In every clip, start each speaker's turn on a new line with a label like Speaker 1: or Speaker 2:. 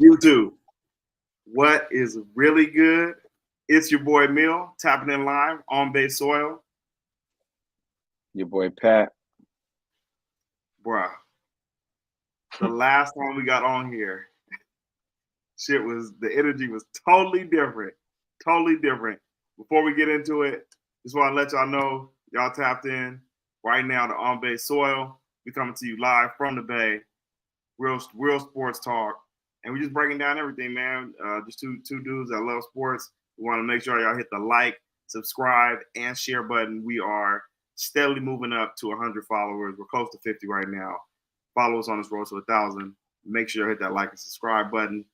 Speaker 1: YouTube. What is really good? It's your boy Mill tapping in live on base soil.
Speaker 2: Your boy Pat.
Speaker 1: Bruh. The last time we got on here, the energy was totally different. Totally different. Before we get into it, just want to let y'all know y'all tapped in right now to On Base Soil. We coming to you live from the Bay. Real sports talk. And we just breaking down everything, man. Just two dudes that love sports. We want to make sure y'all hit the like, subscribe, and share button. We are steadily moving up to 100 followers. We're close to 50 right now. Follow us on this road to 1,000. Make sure you hit that like and subscribe button.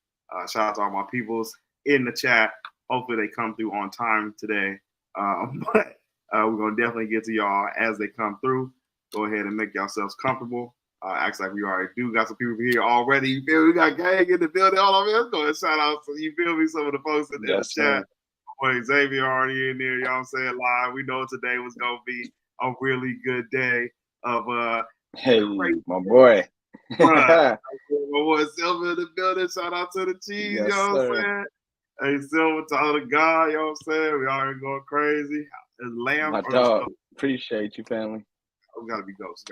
Speaker 1: Shout out to all my peoples in the chat. Hopefully they come through on time today. But we're going to definitely get to y'all as they come through. Go ahead and make yourselves comfortable. Acts like we already do. Got some people here already. You feel me? We got gang in the building. All of it. Let's go and shout out to, you feel me, some of the folks in the chat. Boy, Xavier already in there. You know what I'm saying? Live. We know today was going to be a really good day of
Speaker 2: hey, my boy.
Speaker 1: My boy Silver in the building. Shout out to the cheese.
Speaker 2: Yes,
Speaker 1: you know what I'm
Speaker 2: sir.
Speaker 1: saying? Hey, Silver, to the God. You know what I'm saying? We already going crazy. Lamb.
Speaker 2: My dog. Appreciate you, family.
Speaker 1: We gotta be ghosts.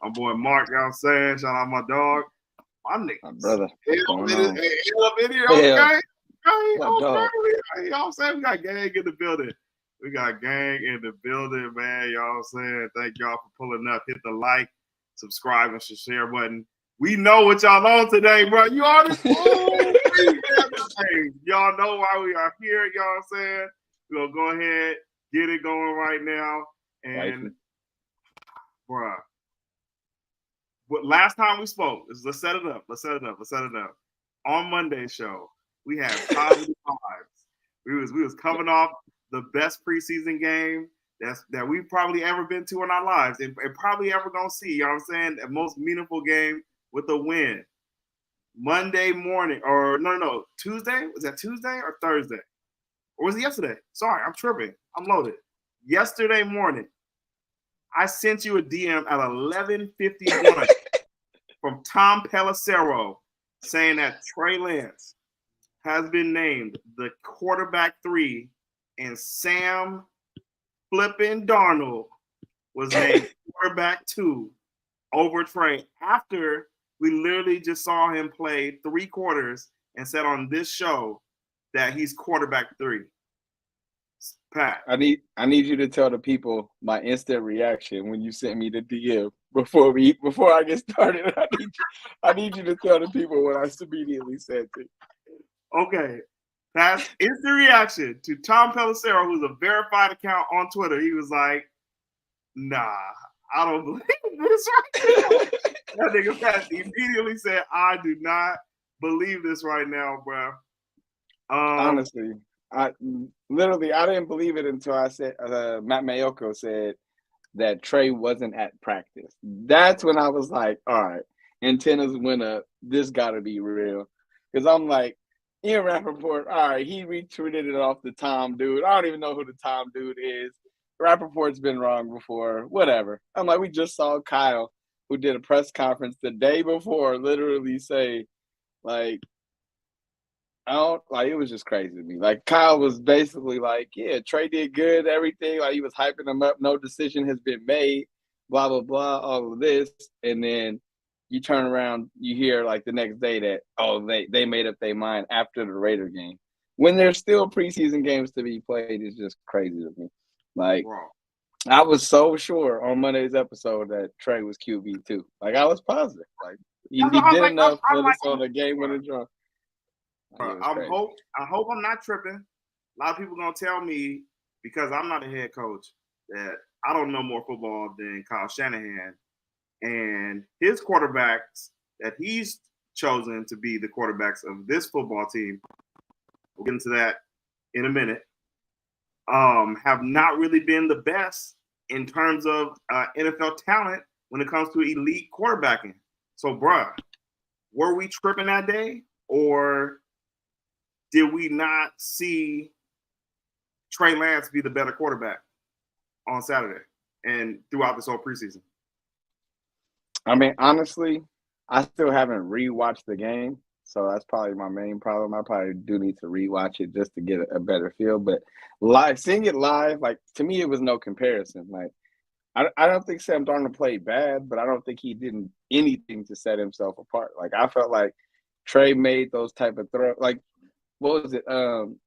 Speaker 1: My boy Mark, you know what I'm saying? Shout out my dog. My niggas.
Speaker 2: My brother.
Speaker 1: Hell in here, okay?
Speaker 2: My
Speaker 1: You know
Speaker 2: dog.
Speaker 1: what I'm saying? We got gang in the building. Man. You know what I'm saying? Thank y'all for pulling up. Hit the like, subscribe, and share button. We know what y'all on today, bro. You already y'all know why we are here. You know what I'm saying? We're gonna go ahead, get it going right now. And bruh. But last time we spoke, let's set it up. On Monday's show, we had positive vibes. We was coming off the best preseason game that we've probably ever been to in our lives and probably ever gonna see. You know what I'm saying? The most meaningful game with a win. Monday morning, or no, Tuesday? Was that Tuesday or Thursday? Or was it yesterday? Sorry, I'm tripping. I'm loaded. Yesterday morning, I sent you a DM at 11:51 from Tom Pelissero saying that Trey Lance has been named the quarterback 3 and Sam flipping Darnold was named quarterback 2 over Trey after we literally just saw him play 3 quarters and said on this show that he's quarterback 3. Pat,
Speaker 2: I need you to tell the people my instant reaction when you sent me the DM before I get started. I need you to tell the people what I immediately said to you.
Speaker 1: Okay. Pat's instant reaction to Tom Pelissero, who's a verified account on Twitter. He was like, nah, I don't believe this right now. That nigga Pat immediately said, I do not believe this right now, bro.
Speaker 2: Honestly, I didn't believe it until I said Matt Mayoko said that Trey wasn't at practice. That's when I was like, all right, antennas went up. This got to be real. Because I'm like, Ian Rappaport, all right, he retweeted it off the Tom dude. I don't even know who the Tom dude is. Rappaport's been wrong before. Whatever. I'm like, we just saw Kyle, who did a press conference the day before, literally say, like, it was just crazy to me. Like, Kyle was basically like, yeah, Trey did good, everything. Like, he was hyping him up. No decision has been made, blah, blah, blah, all of this. And then you turn around, you hear, like, the next day that, they made up their mind after the Raider game. When there's still preseason games to be played, it's just crazy to me. Like, I was so sure on Monday's episode that Trey was QB2. Like, I was positive. Like, he did enough for us on the game-winning draw.
Speaker 1: I hope I'm not tripping. A lot of people gonna tell me, because I'm not a head coach, that I don't know more football than Kyle Shanahan and his quarterbacks that he's chosen to be the quarterbacks of this football team. We'll get into that in a minute. Have not really been the best in terms of NFL talent when it comes to elite quarterbacking. So, bruh, were we tripping that day, or did we not see Trey Lance be the better quarterback on Saturday and throughout this whole preseason?
Speaker 2: I mean, honestly, I still haven't rewatched the game, So that's probably my main problem. I probably do need to rewatch it just to get a better feel. But live, seeing it live, like to me, it was no comparison. Like I don't think Sam Darnold played bad, but I don't think he did anything to set himself apart. Like I felt like Trey made those type of throws. Like what was it?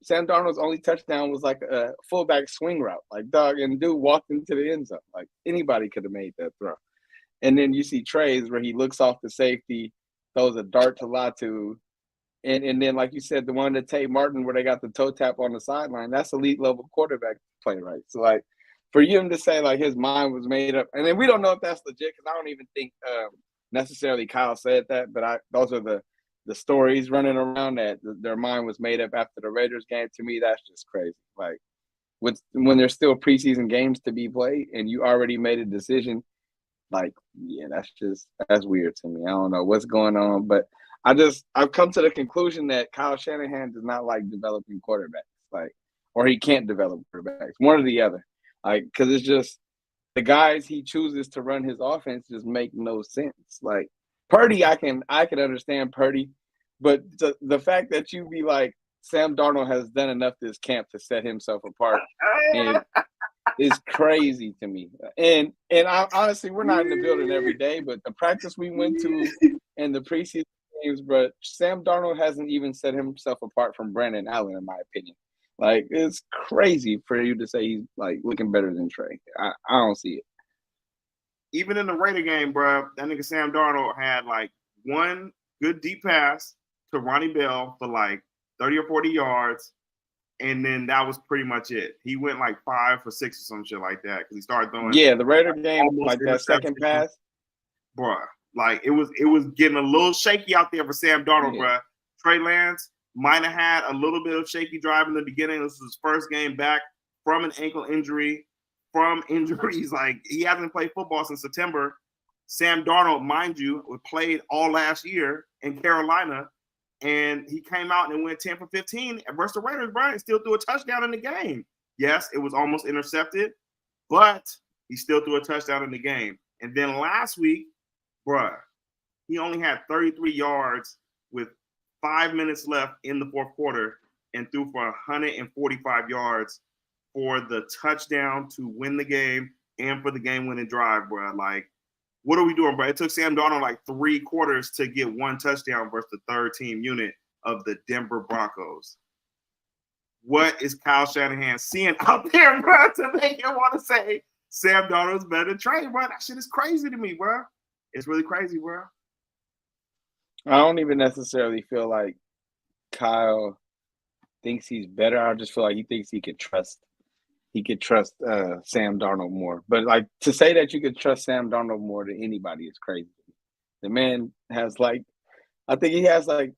Speaker 2: Sam Darnold's only touchdown was like a fullback swing route. Like dog and dude walked into the end zone. Like anybody could have made that throw. And then you see Trey's where he looks off the safety, throws a dart to Latu. And then, like you said, the one to Tate Martin where they got the toe tap on the sideline, that's elite level quarterback play, right? So, like, for him to say, like, his mind was made up, and then we don't know if that's legit because I don't even think necessarily Kyle said that, but those are the stories running around that their mind was made up after the Raiders game. To me, that's just crazy. Like, when there's still preseason games to be played and you already made a decision, like, yeah, that's weird to me. I don't know what's going on, but I've come to the conclusion that Kyle Shanahan does not like developing quarterbacks, like, or he can't develop quarterbacks, one or the other, like, because it's just the guys he chooses to run his offense just make no sense. Like Purdy, I can understand Purdy, but the fact that you be like Sam Darnold has done enough this camp to set himself apart, and is crazy to me. And I honestly, we're not in the building every day, but the practice we went to and the preseason games, but Sam Darnold hasn't even set himself apart from Brandon Allen, in my opinion. Like, it's crazy for you to say he's like looking better than Trey. I don't see it.
Speaker 1: Even in the Raider game, bro, that nigga Sam Darnold had like one good deep pass to Ronnie Bell for like 30 or 40 yards. And then that was pretty much it. He went like 5 for 6 or some shit like that because he started throwing.
Speaker 2: Yeah, the Raider game, like that second pass,
Speaker 1: bruh. Like it was getting a little shaky out there for Sam Darnold, bruh. Trey Lance might have had a little bit of shaky drive in the beginning. This was his first game back from an ankle injury, from injuries. Like he hasn't played football since September. Sam Darnold, mind you, played all last year in Carolina. And he came out and went 10 for 15 versus the Raiders, bro, and still threw a touchdown in the game. Yes, it was almost intercepted, but he still threw a touchdown in the game. And then last week, bro, he only had 33 yards with 5 minutes left in the fourth quarter and threw for 145 yards for the touchdown to win the game and for the game-winning drive, bro. Like, what are we doing, bro? It took Sam Darnold like 3 quarters to get 1 touchdown versus the third team unit of the Denver Broncos. What is Kyle Shanahan seeing out there, bro, to make him want to say Sam Darnold's better than Trey, bro? That shit is crazy to me, bro. It's really crazy, bro.
Speaker 2: I don't even necessarily feel like Kyle thinks he's better. I just feel like he thinks he could trust Sam Darnold more. But like to say that you could trust Sam Darnold more than anybody is crazy. The man has like, I think he has like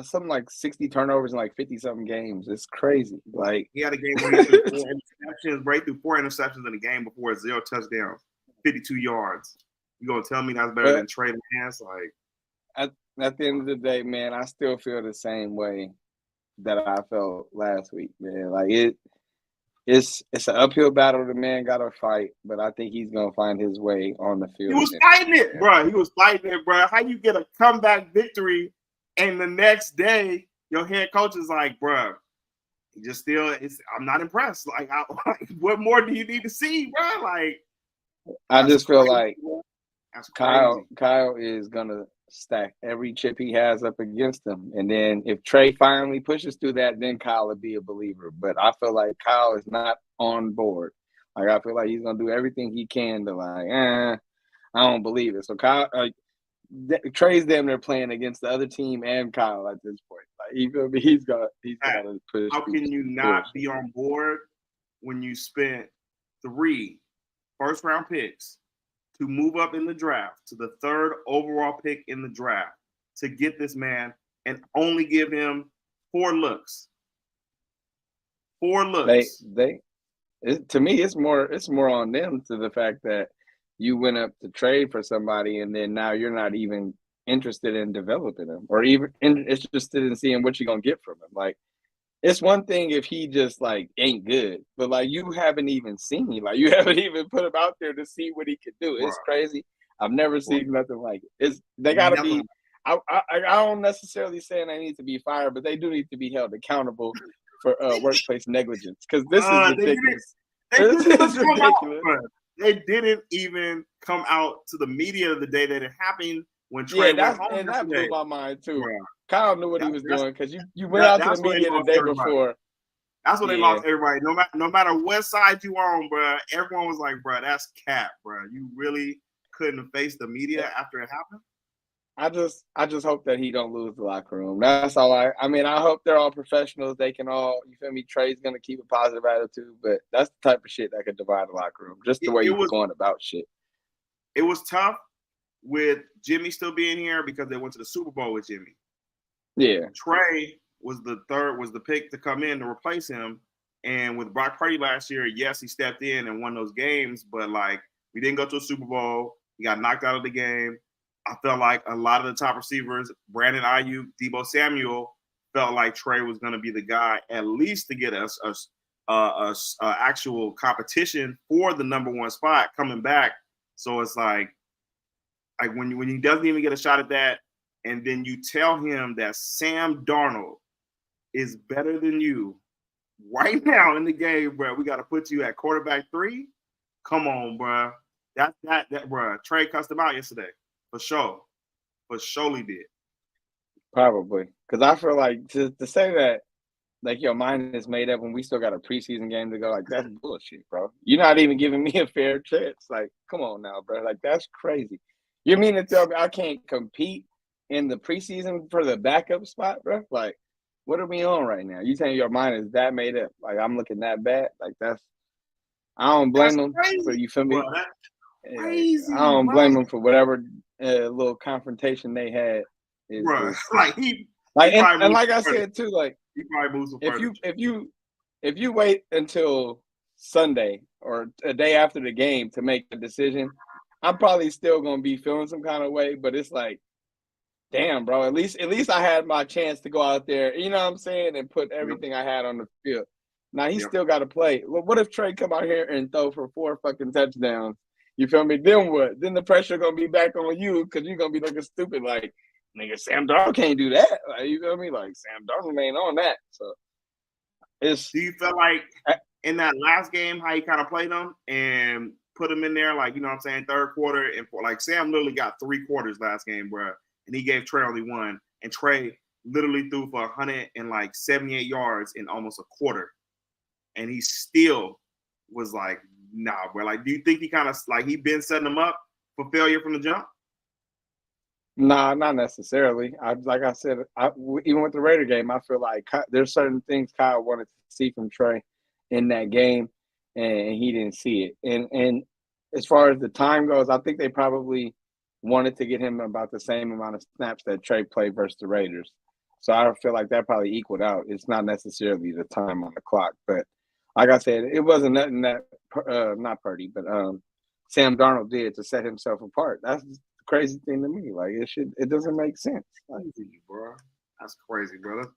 Speaker 2: something like 60 turnovers in like 50-something games. It's crazy. Like
Speaker 1: he had a game where he threw 4 interceptions, right through 4 interceptions in the game before 0 touchdowns, 52 yards. You gonna tell me that's better than Trey Lance? Like
Speaker 2: at the end of the day, man, I still feel the same way that I felt last week, man. Like it's an uphill battle the man got to fight, but I think he's going to find his way on the field.
Speaker 1: He was fighting it, bro. He was fighting it, bro. How you get a comeback victory and the next day your head coach is like, bro, he just still I'm not impressed. Like, what more do you need to see, bro? Like,
Speaker 2: I just feel like
Speaker 1: Kyle
Speaker 2: is going to stack every chip he has up against him. And then if Trey finally pushes through that, then Kyle would be a believer. But I feel like Kyle is not on board. Like, I feel like he's going to do everything he can to like, I don't believe it. So Kyle, Trey's damn near playing against the other team and Kyle at this point. Like, you feel me? He's got to push.
Speaker 1: How can you not be on board when you spent 3 first-round picks to move up in the draft to the 3rd overall pick in the draft to get this man and only give him 4 looks? 4 looks.
Speaker 2: To me, it's more on them to the fact that you went up to trade for somebody and then now you're not even interested in developing them or even interested in seeing what you're going to get from him. Like, it's one thing if he just like ain't good, but like you haven't even seen him. Like you haven't even put him out there to see what he could do. It's crazy. I've never seen nothing like it. They gotta be. I don't necessarily saying they need to be fired, but they do need to be held accountable for workplace negligence because this is ridiculous.
Speaker 1: They didn't even come out to the media the day that it happened when Trey went home.
Speaker 2: And that blew my mind too.
Speaker 1: Yeah.
Speaker 2: Kyle knew what he was doing because you went out to the media the day before.
Speaker 1: That's when they lost everybody. No matter what side you are on, bro, everyone was like, bro, that's cap, bro. You really couldn't face the media after it happened?
Speaker 2: I just hope that he don't lose the locker room. That's all I mean, I hope they're all professionals. They can all, you feel me? Trey's going to keep a positive attitude, but that's the type of shit that could divide the locker room, just the way you was going about shit.
Speaker 1: It was tough with Jimmy still being here because they went to the Super Bowl with Jimmy.
Speaker 2: Yeah.
Speaker 1: Trey was the pick to come in to replace him. And with Brock Purdy last year, yes, he stepped in and won those games, but like we didn't go to a Super Bowl. He got knocked out of the game. I felt like a lot of the top receivers, Brandon Ayuk, Deebo Samuel, felt like Trey was going to be the guy at least to get us actual competition for the number one spot coming back. So it's like when he doesn't even get a shot at that, and then you tell him that Sam Darnold is better than you right now in the game, bro. We got to put you at quarterback 3. Come on, bro. That bro. Trey cussed him out yesterday. For sure. For surely did.
Speaker 2: Probably. Because I feel like to say that, like, your mind is made up when we still got a preseason game to go, like, that's bullshit, bro. You're not even giving me a fair chance. Like, come on now, bro. Like, that's crazy. You mean to tell me I can't compete in the preseason for the backup spot, bro? Like, what are we on right now? You saying your mind is that made up? Like, I'm looking that bad? Like, I don't blame them for, you feel me?
Speaker 1: Bro, crazy,
Speaker 2: I don't blame them for whatever little confrontation they had.
Speaker 1: Bro, like
Speaker 2: and like I said too, like
Speaker 1: he probably moves some
Speaker 2: if you wait until Sunday or a day after the game to make a decision, I'm probably still gonna be feeling some kind of way. But it's like, damn, bro. At least I had my chance to go out there, you know what I'm saying, and put everything I had on the field. Now he still got to play. Well, what if Trey come out here and throw for 4 fucking touchdowns? You feel me? Then what? Then the pressure gonna be back on you because you're gonna be looking stupid. Like, nigga, Sam Darnold can't do that. Like, you feel me? Like, Sam Darnold ain't on that. So it's.
Speaker 1: Do you feel like in that last game how he kind of played them and put him in there, like, you know what I'm saying, third quarter, and like Sam literally got 3 quarters last game, bro, and he gave Trey only 1, and Trey literally threw for 178 yards in almost a quarter, and he still was like, nah, bro. Like, do you think he kind of like he been setting them up for failure from the jump?
Speaker 2: Nah, not necessarily. Like I said, even with the Raider game, I feel like there's certain things Kyle wanted to see from Trey in that game, and he didn't see it. And as far as the time goes, I think they probably wanted to get him about the same amount of snaps that Trey played versus the Raiders. So I feel like that probably equaled out. It's not necessarily the time on the clock, but like I said, it wasn't nothing that not Purdy, but Sam Darnold did to set himself apart. That's the crazy thing to me. Like, it doesn't make sense.
Speaker 1: Crazy, bro. That's crazy, bro. Let's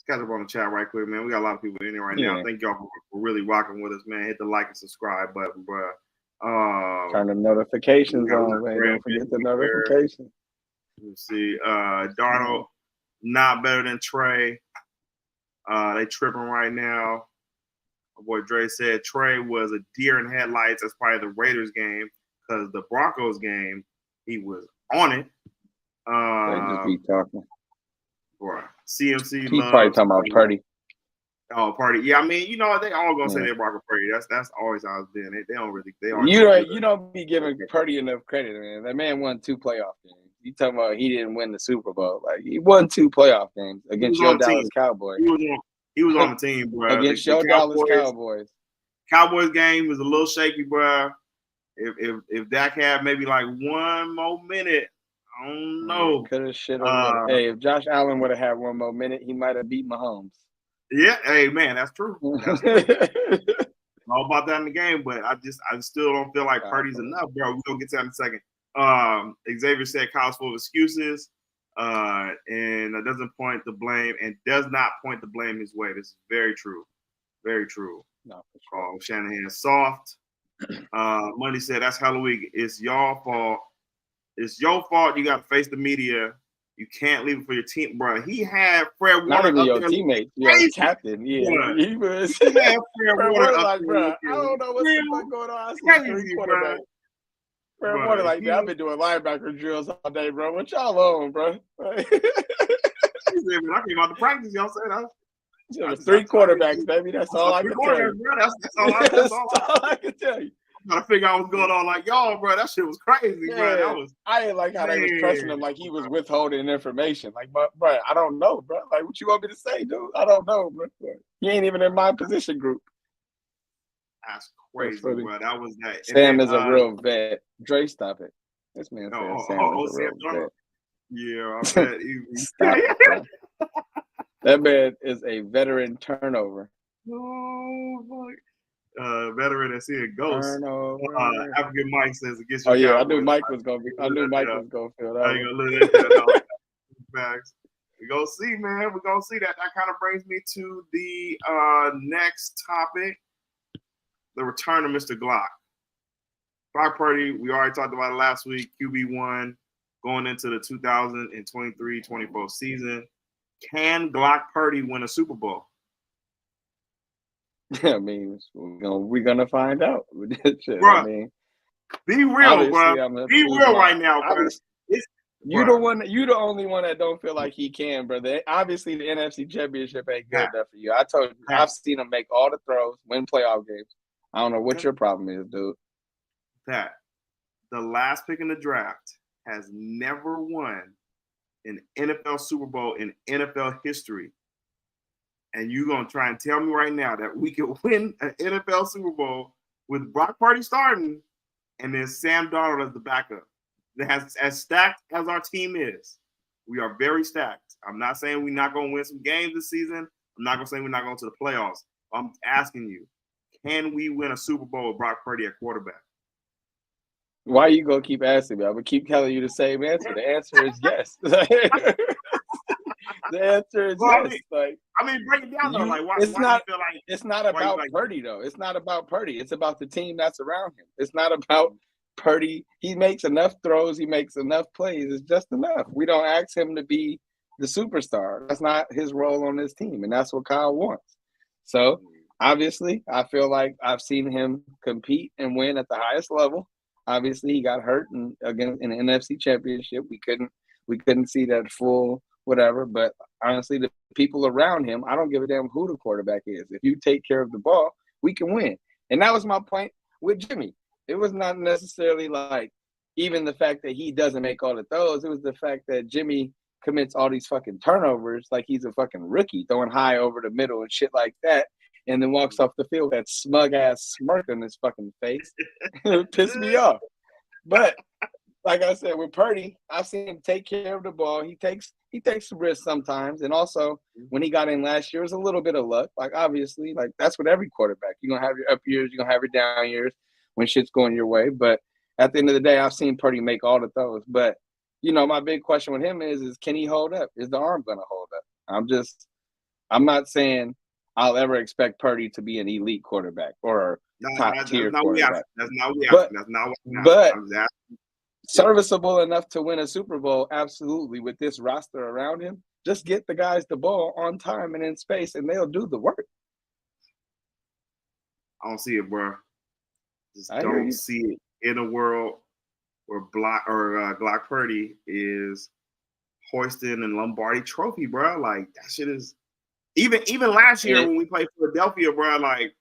Speaker 1: catch up on the chat right quick, man. We got a lot of people in here right now. Thank y'all for really rocking with us, man. Hit the like and subscribe button, bro.
Speaker 2: Turn the notifications on, man. Don't forget the notifications.
Speaker 1: Let's see. Darnold, not better than Trey. They tripping right now. My boy Dre said Trey was a deer in headlights as part of the Raiders game because the Broncos game, he was on it.
Speaker 2: They just be talking.
Speaker 1: Right. CMC
Speaker 2: He's probably talking about Purdy.
Speaker 1: Oh, Purdy. Yeah, I mean, you know, they all gonna say they're Broncos Purdy. That's always how it's been. They don't really.
Speaker 2: You don't be giving Purdy enough credit, man. That man won 2 playoff games. You talking about he didn't win the Super Bowl? Like, he won 2 playoff games against your Dallas Cowboys.
Speaker 1: He was on the team, bro.
Speaker 2: Against your Dallas Cowboys.
Speaker 1: Cowboys game was a little shaky, bro. If Dak had maybe like 1 more minute, I don't know.
Speaker 2: Hey, if Josh Allen would have had 1 more minute, he might have beat Mahomes.
Speaker 1: Yeah, hey man, that's true. That's true. All about that in the game, but I still don't feel like Purdy's enough, bro. We're gonna get to that in a second. Xavier said Kyle's full of excuses, and that does not point the blame his way. This is very true. Very true.
Speaker 2: No, for sure.
Speaker 1: Shanahan soft. Money said that's Halloween. It's your fault. It's your fault. You got to face the media You can't leave it for your team, bro. He had Fred
Speaker 2: Not
Speaker 1: Warner
Speaker 2: even
Speaker 1: up
Speaker 2: your
Speaker 1: there.
Speaker 2: teammate, your captain. Yeah,
Speaker 1: Bruh.
Speaker 2: he was.
Speaker 1: He had Fred
Speaker 2: Fred
Speaker 1: Warner
Speaker 2: Warner
Speaker 1: up
Speaker 2: like,
Speaker 1: there.
Speaker 2: bro, I don't know what's the fuck going on. I see three quarterbacks. Fred Warner like, man, I've been doing linebacker drills all day, bro. What y'all on, bro?
Speaker 1: He said, man, I came out to practice. Y'all said
Speaker 2: three quarterbacks, baby. That's all I can tell you.
Speaker 1: Bro. That's all I can tell you. I'm trying to figure out what's going on. Like, y'all, bro, that shit was crazy, bro.
Speaker 2: I didn't like how they was pressing him like he was withholding information. Like, bro, I don't know, bro. Like, what you want me to say, dude? I don't know, bro. He ain't even in my position group.
Speaker 1: That's crazy, bro. That was that.
Speaker 2: Sam is a real vet. Dre, stop it. This man said Sam is a real vet.
Speaker 1: Yeah, I bet.
Speaker 2: Stop it, that man is a veteran turnover.
Speaker 1: Oh, fuck. Veteran that's seeing ghosts. African Mike says against your
Speaker 2: Cowboys. I knew Mike was gonna feel that.
Speaker 1: I ain't gonna look at that. Facts. We're gonna see, man. We're gonna see that. That kind of brings me to the next topic. The return of Mr. Glock. Brock Purdy, we already talked about it last week. QB1 going into the 2023-24 season. Can Glock Purdy win a Super Bowl?
Speaker 2: I mean, we're gonna find out.
Speaker 1: Bro, I mean, be real, bro. Be real right now, bro.
Speaker 2: You the only one that don't feel like he can, brother. Obviously, the NFC Championship ain't good enough for you. I told you, I've seen him make all the throws, win playoff games. I don't know what your problem is, dude.
Speaker 1: That the last pick in the draft has never won an NFL Super Bowl in NFL history. And you're going to try and tell me right now that we can win an NFL Super Bowl with Brock Purdy starting and then Sam Darnold as the backup. As stacked as our team is, we are very stacked. I'm not saying we're not going to win some games this season. I'm not going to say we're not going to the playoffs. I'm asking you, can we win a Super Bowl with Brock Purdy at quarterback?
Speaker 2: Why are you going to keep asking me? I'm going to keep telling you the same answer. The answer is yes. The answer is yes.
Speaker 1: I mean, break it down though. Like, why
Speaker 2: it's
Speaker 1: do you feel like
Speaker 2: it's not about Purdy though? It's not about Purdy. It's about the team that's around him. It's not about Purdy. He makes enough throws. He makes enough plays. It's just enough. We don't ask him to be the superstar. That's not his role on this team, and that's what Kyle wants. So obviously, I feel like I've seen him compete and win at the highest level. Obviously, he got hurt in the NFC Championship. We couldn't see that full whatever. But honestly, the people around him, I don't give a damn who the quarterback is. If you take care of the ball, we can win. And that was my point with Jimmy. It was not necessarily like even the fact that he doesn't make all the throws. It was the fact that Jimmy commits all these fucking turnovers like he's a fucking rookie, throwing high over the middle and shit like that, and then walks off the field with that smug-ass smirk on his fucking face. It pissed me off. But like I said, with Purdy, I've seen him take care of the ball. He takes some risks sometimes. And also, when he got in last year, it was a little bit of luck. Like, obviously, like that's with every quarterback. You're going to have your up years. You're going to have your down years when shit's going your way. But at the end of the day, I've seen Purdy make all the throws. But, you know, my big question with him is can he hold up? Is the arm going to hold up? I'm not saying I'll ever expect Purdy to be an elite quarterback or top-tier quarterback.
Speaker 1: That's not what we asking. That's not what we asking.
Speaker 2: But serviceable enough to win a Super Bowl, absolutely, with this roster around him. Just get the guys the ball on time and in space, and they'll do the work.
Speaker 1: I don't see it, bro. Just don't see it in a world where Glock Purdy is hoisting a Lombardi trophy, bro. Like, that shit is even last year when we played Philadelphia, bro. Like,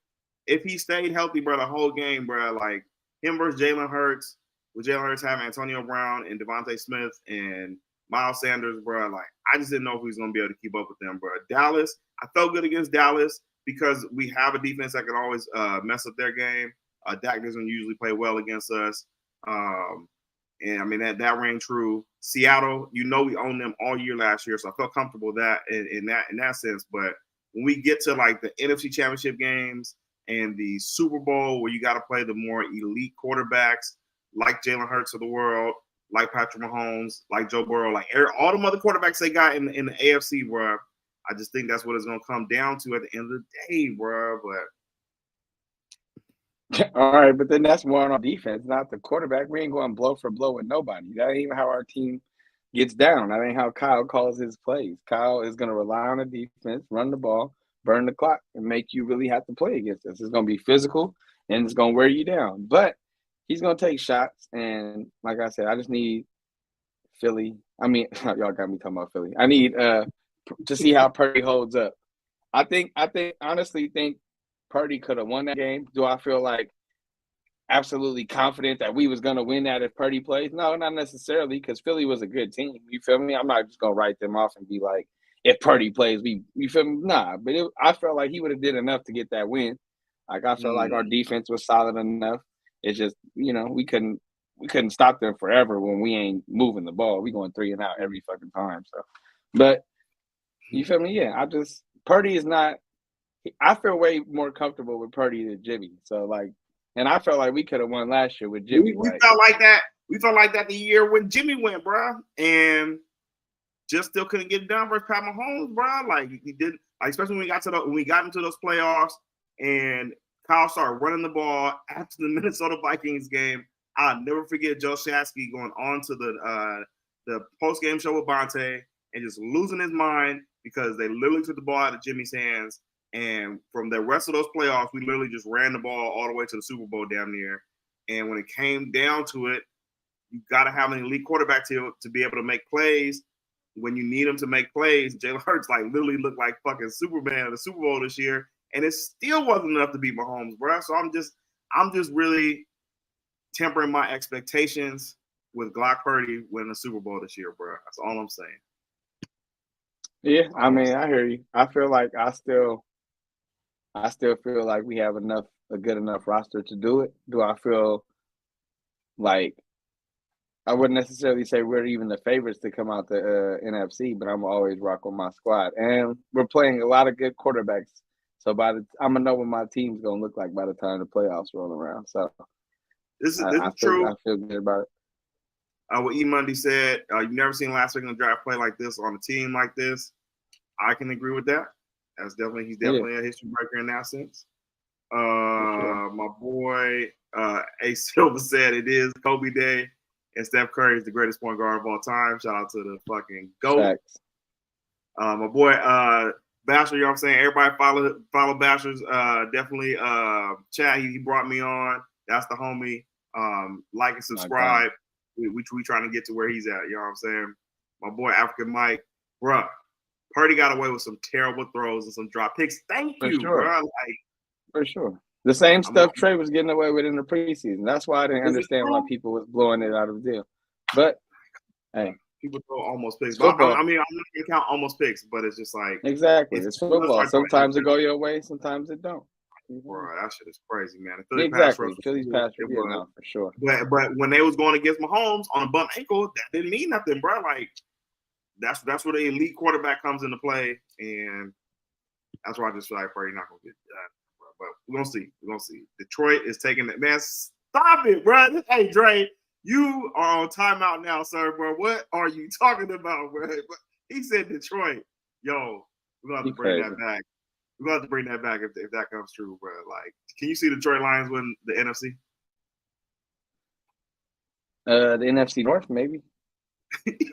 Speaker 1: if he stayed healthy, bro, the whole game, bro, like him versus Jalen Hurts. With Jalen Hurts having Antonio Brown and Devontae Smith and Miles Sanders, bro, like I just didn't know if he was going to be able to keep up with them, bro. Dallas, I felt good against Dallas because we have a defense that can always mess up their game. Dak doesn't usually play well against us. And I mean, that rang true. Seattle, you know, we owned them all year last year, so I felt comfortable that in that sense. But when we get to like the NFC Championship games and the Super Bowl where you got to play the more elite quarterbacks, like Jalen Hurts of the world, like Patrick Mahomes, like Joe Burrow, like all the other quarterbacks they got in the AFC, bro. I just think that's what it's going to come down to at the end of the day, bro.
Speaker 2: But all right, but then that's more on our defense, not the quarterback. We ain't going blow for blow with nobody. That ain't even how our team gets down. That ain't how Kyle calls his plays. Kyle is going to rely on the defense, run the ball, burn the clock, and make you really have to play against us. It's going to be physical, and it's going to wear you down. But he's going to take shots, and like I said, I just need Philly. I mean, y'all got me talking about Philly. I need to see how Purdy holds up. I honestly think Purdy could have won that game. Do I feel like absolutely confident that we was going to win that if Purdy plays? No, not necessarily, because Philly was a good team. You feel me? I'm not just going to write them off and be like, if Purdy plays, you feel me? Nah, but I felt like he would have did enough to get that win. Like, I felt like our defense was solid enough. It's just, we couldn't stop them forever when we ain't moving the ball. We going 3 and out every fucking time. So, but you feel me? Yeah, Purdy is not. I feel way more comfortable with Purdy than Jimmy. So like, and I felt like we could have won last year with Jimmy.
Speaker 1: We felt like that. We felt like that the year when Jimmy went, bro, and just still couldn't get it done versus Pat Mahomes, bro. Like he did, like, especially when we got into those playoffs and Kyle started running the ball after the Minnesota Vikings game. I'll never forget Joe Shasky going on to the post game show with Bonte and just losing his mind because they literally took the ball out of Jimmy's hands. And from the rest of those playoffs, we literally just ran the ball all the way to the Super Bowl damn near. And when it came down to it, you got to have an elite quarterback to be able to make plays. When you need him to make plays, Jalen Hurts like literally looked like fucking Superman in the Super Bowl this year, and it still wasn't enough to beat Mahomes, bro. So I'm just really tempering my expectations with Glock Purdy winning the Super Bowl this year, bro. That's all I'm saying.
Speaker 2: Yeah, I mean, I hear you. I feel like I still feel like we have a good enough roster to do it. Do I feel like I wouldn't necessarily say we're even the favorites to come out the NFC, but I'm always rock with my squad. And we're playing a lot of good quarterbacks. So I'm gonna know what my team's gonna look like by the time the playoffs roll around. So
Speaker 1: this is true.
Speaker 2: I feel good about it.
Speaker 1: What E Monday said, you've never seen last week in the draft play like this on a team like this. I can agree with that. He's definitely a history breaker in that sense. Sure. My boy A Silva said it is Kobe Day, and Steph Curry is the greatest point guard of all time. Shout out to the fucking GOAT. My boy Basher, you know what I'm saying? Everybody follow Basher's definitely chat. He brought me on. That's the homie. Like and subscribe. We trying to get to where he's at. You know what I'm saying? My boy African Mike, bruh. Purdy got away with some terrible throws and some drop picks. Thank you, bro.
Speaker 2: For sure. The same stuff Trey was getting away with in the preseason. That's why I didn't understand why people was blowing it out of the deal. But hey,
Speaker 1: people throw almost picks. But I mean, I'm not gonna count almost picks, but it's just like
Speaker 2: exactly. It's football. Sometimes it go your way, sometimes it don't.
Speaker 1: Bro, that shit is crazy, man.
Speaker 2: Exactly. Philly's pass rush, no, for sure.
Speaker 1: But when they was going against Mahomes on a bum ankle, that didn't mean nothing, bro. Like that's where the elite quarterback comes into play, and that's why I just feel like Purdy not gonna get that. But we're gonna see. Detroit is taking it, man. Stop it, bro. Hey, Dre, you are on timeout now, sir, bro. What are you talking about, bro? He said Detroit. Yo, we're gonna have to bring that back. We're gonna have to bring that back if that comes true, bro. Like, can you see Detroit Lions win the NFC?
Speaker 2: The NFC North, maybe.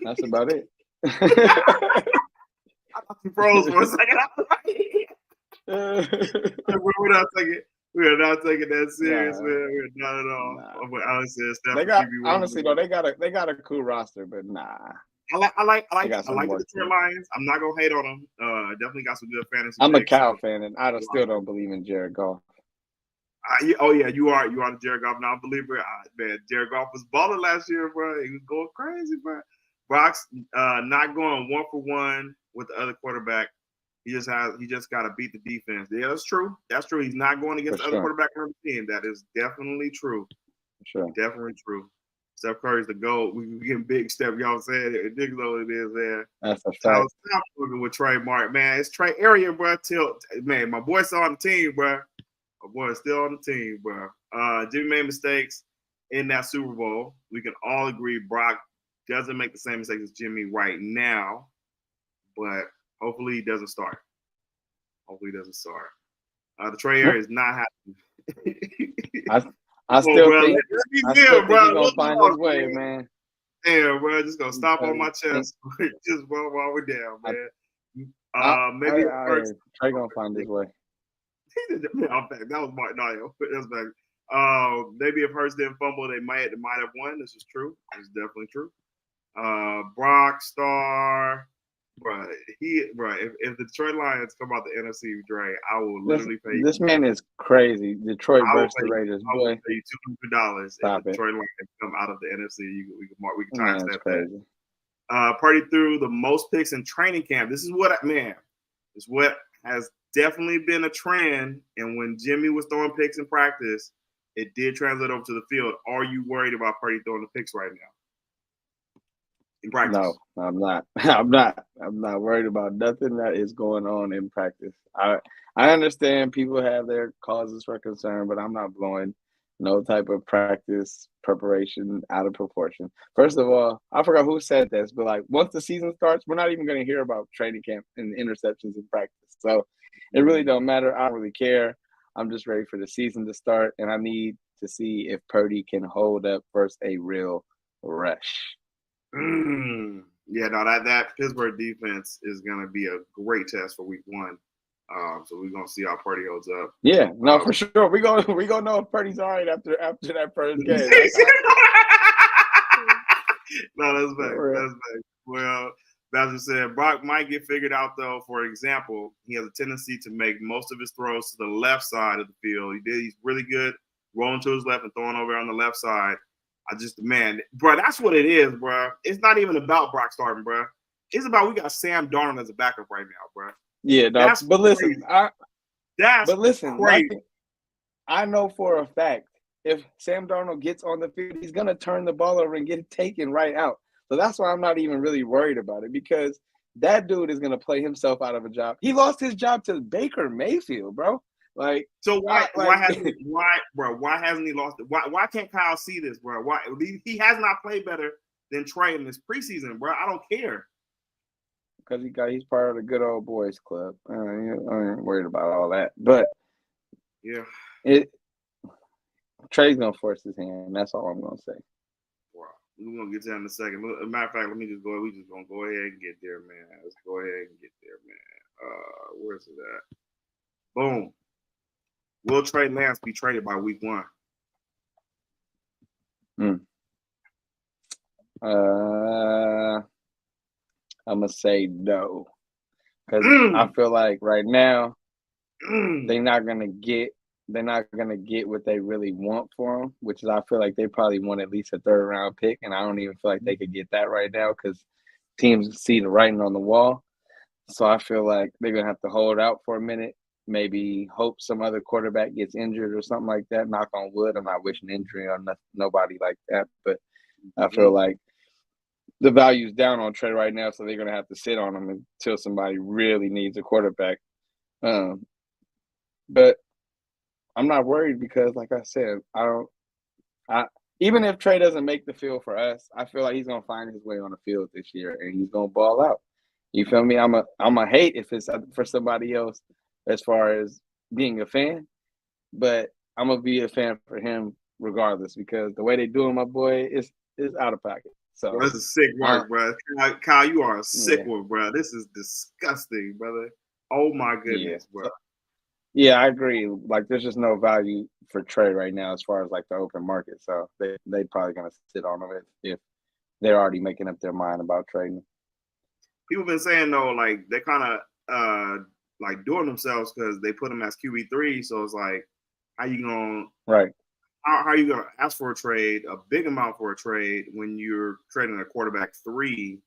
Speaker 2: That's about it.
Speaker 1: I thought you froze for a second. We're not taking that serious, man. We're not at all.
Speaker 2: Nah.
Speaker 1: But
Speaker 2: honestly, they got a cool roster, but nah.
Speaker 1: I like the Detroit Lions. I'm not gonna hate on them. Definitely got some good fantasy.
Speaker 2: I'm a Cal fan, and I still don't believe in Jared Goff.
Speaker 1: Oh yeah, you are the Jared Goff non-believer. Man, Jared Goff was balling last year, bro. He was going crazy, bro. Brock's not going 1-for-1 with the other quarterback. He just got to beat the defense. Yeah, that's true. That's true. He's not going against the other quarterback on the team. That is definitely true.
Speaker 2: Sure.
Speaker 1: Definitely true. Steph Curry's the GOAT. We getting big Steph. Y'all saying it. Ridiculous what it is, man.
Speaker 2: That's a fact.
Speaker 1: Stop looking with Trey Martin, man. It's Trey area, bro. Man, my boy's still on the team, bro. My boy's still on the team, bro. Jimmy made mistakes in that Super Bowl. We can all agree Brock doesn't make the same mistakes as Jimmy right now, but hopefully he doesn't start. The Trey area is not happening.
Speaker 2: I still think he's gonna find his way, man.
Speaker 1: damn, bro. Just gonna stop on my chest. Just while we're down, man. Maybe first.
Speaker 2: Trey gonna find his way.
Speaker 1: That was Mark Nayo. That's back. Maybe if Hurts didn't fumble, they might have won. This is true. It's definitely true. Brock Star, bro. If the Detroit Lions come out the NFC, Dre, I will literally pay.
Speaker 2: This man is crazy. Detroit versus the Raiders.
Speaker 1: I will pay you $200 if the Detroit Lions come out of the NFC. We can times that. Crazy. Purdy threw the most picks in training camp. This is what has definitely been a trend. And when Jimmy was throwing picks in practice, it did translate over to the field. Are you worried about Purdy throwing the picks right now in practice?
Speaker 2: No, I'm not. I'm not worried about nothing that is going on in practice. I understand people have their causes for concern, but I'm not blowing no type of practice preparation out of proportion. First of all, I forgot who said this, but like once the season starts, we're not even going to hear about training camp and interceptions in practice. So it really don't matter. I don't really care. I'm just ready for the season to start, and I need to see if Purdy can hold up versus a real rush.
Speaker 1: Yeah, no, that Pittsburgh defense is going to be a great test for week 1. So we're gonna see how Purdy holds up.
Speaker 2: Yeah, no, for sure. We gonna know if Purdy's all right after that first game.
Speaker 1: No, that's back. Well, as I said, Brock might get figured out though. For example, he has a tendency to make most of his throws to the left side of the field. He's really good rolling to his left and throwing over on the left side. Bro, that's what it is, bro. It's not even about Brock starting, bro. It's about we got Sam Darnold as a backup right now, bro.
Speaker 2: Yeah, no, but listen,
Speaker 1: crazy.
Speaker 2: I know for a fact if Sam Darnold gets on the field, he's gonna turn the ball over and get it taken right out. So that's why I'm not even really worried about it, because that dude is gonna play himself out of a job. He lost his job to Baker Mayfield, bro. Like,
Speaker 1: so why hasn't he lost it? Why can't Kyle see this, bro? Why he has not played better than Trey in this preseason, bro? I don't care.
Speaker 2: Because he's part of the good old boys club. I ain't worried about all that. But
Speaker 1: yeah,
Speaker 2: Trey's gonna force his hand. That's all I'm gonna say.
Speaker 1: Wow. We're gonna get to that in a second. Matter of fact, let me just go. We just gonna go ahead and get there, man. Let's go ahead and get there, man. Where's it at? Boom. Will Trey Lance be traded by week 1?
Speaker 2: I'm gonna say no, because I feel like right now they're not gonna get what they really want for him, which is I feel like they probably want at least a 3rd round pick, and I don't even feel like they could get that right now because teams see the writing on the wall. So I feel like they're gonna have to hold out for a minute, maybe hope some other quarterback gets injured or something like that. Knock on wood. I'm not wishing injury on nobody like that, but I feel like the value's down on Trey right now, so they're going to have to sit on him until somebody really needs a quarterback. But I'm not worried because, like I said, even if Trey doesn't make the field for us, I feel like he's going to find his way on the field this year, and he's going to ball out. You feel me? I'm a hate if it's for somebody else as far as being a fan, but I'm going to be a fan for him regardless because the way they do him, my boy, is out of pocket. So
Speaker 1: this is sick work, bro. Kyle, you are a sick one, bro. This is disgusting, brother. Oh my goodness, bro.
Speaker 2: Yeah, I agree. Like, there's just no value for Trey right now as far as like the open market. So they probably gonna sit on him if they're already making up their mind about trading.
Speaker 1: People been saying though, like they kind of like doing themselves because they put him as QB3. So it's like, how you gonna How are you going to ask for a trade, a big amount for a trade, when you're trading a quarterback 3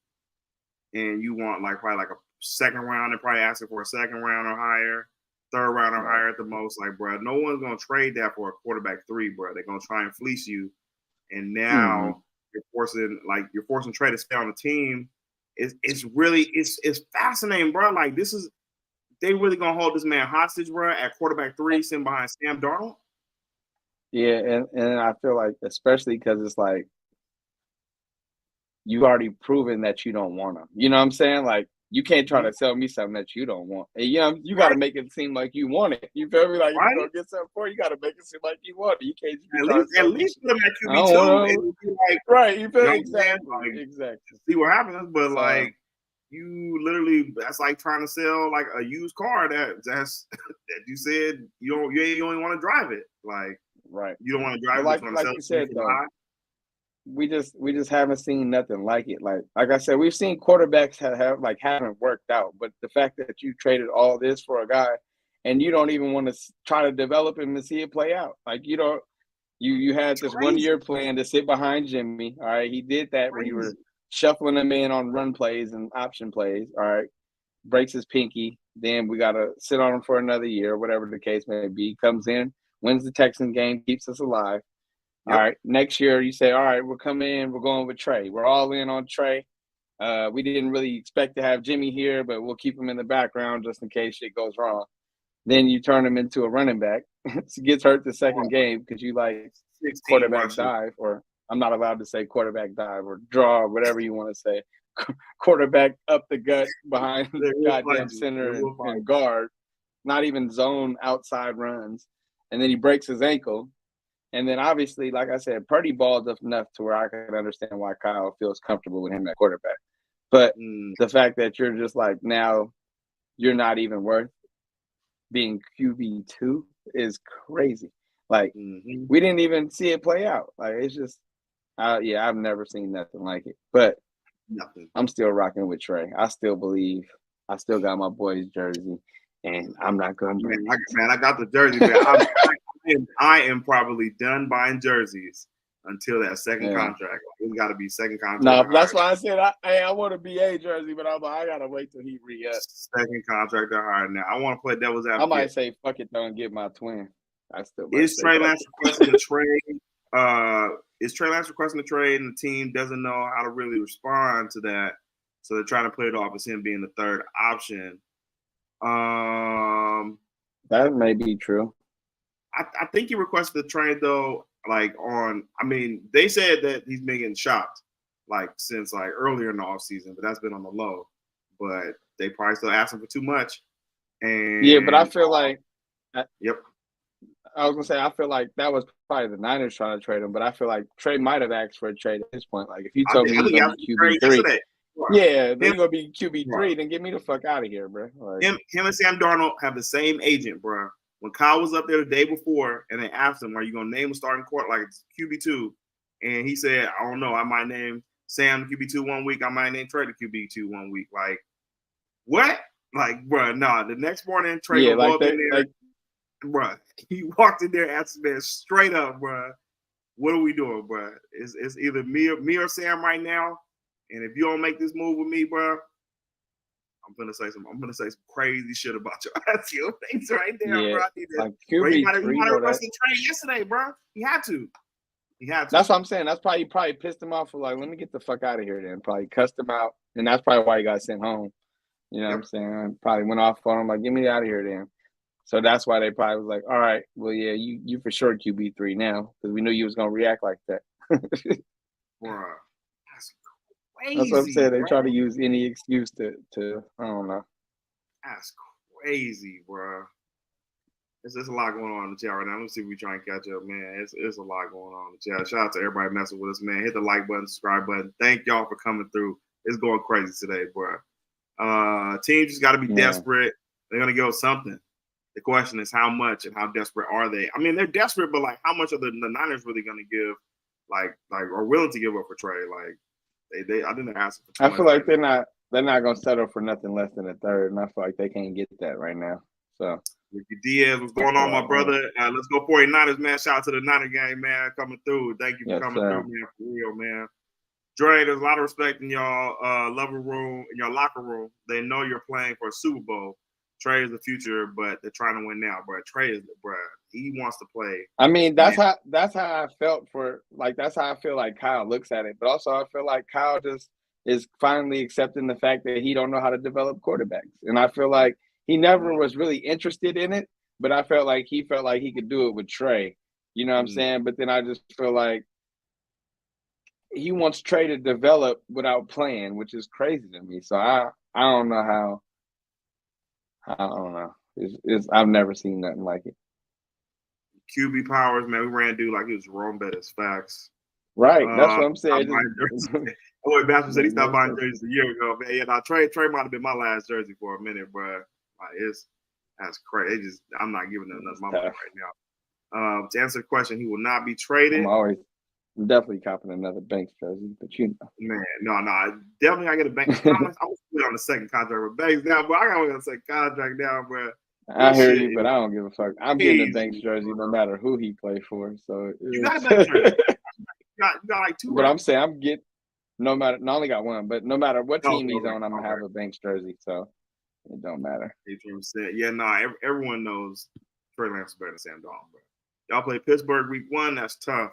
Speaker 1: and you want probably a 2nd round and probably asking for a 2nd round or higher, 3rd round or higher at the most? Like, bro, no one's going to trade that for a quarterback 3, bro. They're going to try and fleece you. And now you're forcing Trey to stay on the team. It's really fascinating, bro. Like, they really going to hold this man hostage, bro, at quarterback 3 sitting behind Sam Darnold?
Speaker 2: Yeah, and I feel like, especially because it's like you've already proven that you don't want him. You know what I'm saying? Like, You can't try to sell me something that you don't want. And, you know, you got to make it seem like you want it. You feel me? Like, if you're going to get something for it, you got to make it seem like you want it. You can't just
Speaker 1: at least put him at QB2 and be like,
Speaker 2: right, you feel
Speaker 1: you know
Speaker 2: exactly.
Speaker 1: Like,
Speaker 2: exactly.
Speaker 1: See what happens. But, like, you literally, that's like trying to sell, like, a used car that's that you said you only want to drive it. Like,
Speaker 2: right.
Speaker 1: You don't want to drive
Speaker 2: it.
Speaker 1: Like
Speaker 2: you said, though. We just haven't seen nothing like it. Like I said, we've seen quarterbacks haven't worked out, but the fact that you traded all this for a guy and you don't even want to try to develop him and see it play out. Like, you don't, you had this 1 year plan to sit behind Jimmy. All right, he did that where you were shuffling him in on run plays and option plays. All right, breaks his pinky. Then we got to sit on him for another year, whatever the case may be. Comes in, wins the Texans game, keeps us alive. Yep. All right, next year you say, all right, we're coming in, we're going with Trey. We're all in on Trey. We didn't really expect to have Jimmy here, but we'll keep him in the background just in case shit goes wrong. Then you turn him into a running back. He gets hurt the second game because you like quarterback dive, or I'm not allowed to say quarterback dive or draw or whatever you want to say. Quarterback up the gut behind the goddamn center and guard, not even zone outside runs. And then he breaks his ankle. And then obviously, like I said, Purdy balled up enough to where I can understand why Kyle feels comfortable with him at quarterback. But the fact that you're just like, now you're not even worth being QB2 is crazy. Like, we didn't even see it play out. Like, it's just, I've never seen nothing like it. But I'm still rocking with Trey. I still believe. I still got my boy's jersey, and I'm not going to.
Speaker 1: Man, I got the jersey, man. I am probably done buying jerseys until that second contract. It's got to be second contract.
Speaker 2: No, that's why I said I want a BA jersey, but I'm like, I gotta wait till he re-ups.
Speaker 1: Second contract to hire now. I want to play devil's advocate.
Speaker 2: I might say fuck it though and get my twin.
Speaker 1: Is Trey Lance requesting a trade? Is Trey Lance requesting a trade, and the team doesn't know how to really respond to that, so they're trying to play it off as him being the third option.
Speaker 2: That may be true.
Speaker 1: I think he requested the trade though, they said that he's been getting shopped since earlier in the offseason, but that's been on the low. But they probably still asking for too much. And
Speaker 2: yeah, but I feel like
Speaker 1: yep.
Speaker 2: I was gonna say I feel like that was probably the Niners trying to trade him, but I feel like Trey might have asked for a trade at this point. Like if you told me he was gonna be QB3, then you're gonna be QB3, then get me the fuck out of here, bro. Like,
Speaker 1: him and Sam Darnold have the same agent, bro. When Kyle was up there the day before and they asked him, are you going to name a starting quarterback like QB2? And he said, I don't know. I might name Sam QB2 1 week. I might name Trey the QB2 1 week. Like, what? Like, bro, nah. The next morning, Trey walked in there. Bro, he walked in there and asked the man straight up, bro, what are we doing, bro? It's either me or Sam right now. And if you don't make this move with me, bro, I'm gonna say some crazy shit about your ass. Your face right there, bro. I need that. Bro, you might have requested trade yesterday, bro. He had to.
Speaker 2: That's what I'm saying. That's probably pissed him off for let me get the fuck out of here then. Probably cussed him out. And that's probably why he got sent home. You know what I'm saying? Probably went off on him, get me out of here then. So that's why they probably was like, all right, well, yeah, you for sure QB3 now. Because we knew you was gonna react like that.
Speaker 1: Bro. Crazy,
Speaker 2: that's what I'm saying. They try to use any excuse to I don't know.
Speaker 1: That's crazy, bro. There's a lot going on in the chat right now. Let's see if we try and catch up, man. It's a lot going on in the chat. Shout out to everybody messing with us, man. Hit the like button, subscribe button. Thank y'all for coming through. It's going crazy today, bro. Teams just got to be desperate. They're gonna go something. The question is how much and how desperate are they? I mean, they're desperate, but how much are the Niners really gonna give? Are willing to give up for Trey? I didn't ask for
Speaker 2: I feel like they're not gonna settle for nothing less than a third, and I feel like they can't get that right now. So
Speaker 1: Ricky Diaz, what's going on, my brother? Let's go 49ers, man. Shout out to the Niner gang, man, coming through. Thank you for coming through, man, for real, man. Dre, there's a lot of respect in y'all locker room, in your locker room. They know you're playing for a Super Bowl. Trey is the future, but they're trying to win now, bro. Trey is he wants to play.
Speaker 2: I mean, that's how I felt that's how I feel like Kyle looks at it. But also I feel like Kyle just is finally accepting the fact that he don't know how to develop quarterbacks. And I feel like he never was really interested in it, but I felt like he could do it with Trey. You know what I'm saying? But then I just feel like he wants Trey to develop without playing, which is crazy to me. So I don't know how. I don't know. I've never seen nothing like it.
Speaker 1: QB powers, man. We ran dude like he was Jerome Bettis. Facts.
Speaker 2: Right. That's what I'm saying.
Speaker 1: Bastard said he stopped buying jerseys a year ago, man. Yeah, now Trey might have been my last jersey for a minute, bro. Like that's crazy. I'm not giving them my money right now. To answer the question, he will not be traded.
Speaker 2: I'm definitely copping another Banks jersey, but you know.
Speaker 1: Man, no, definitely I get a Banks. I'm gonna put on the second contract with Banks now, but I got a second contract now, bro.
Speaker 2: I hear you, but I don't give a fuck. I'm getting a Banks jersey no matter who he play for. So
Speaker 1: you got a Banks jersey. You got like two.
Speaker 2: But I'm saying I'm getting no matter. I only got one, but no matter what team he's on, I'm gonna have a Banks jersey. So it don't matter.
Speaker 1: Yeah, everyone knows Trey Lance is better than Sam Darnold, bro. Y'all play Pittsburgh week 1. That's tough.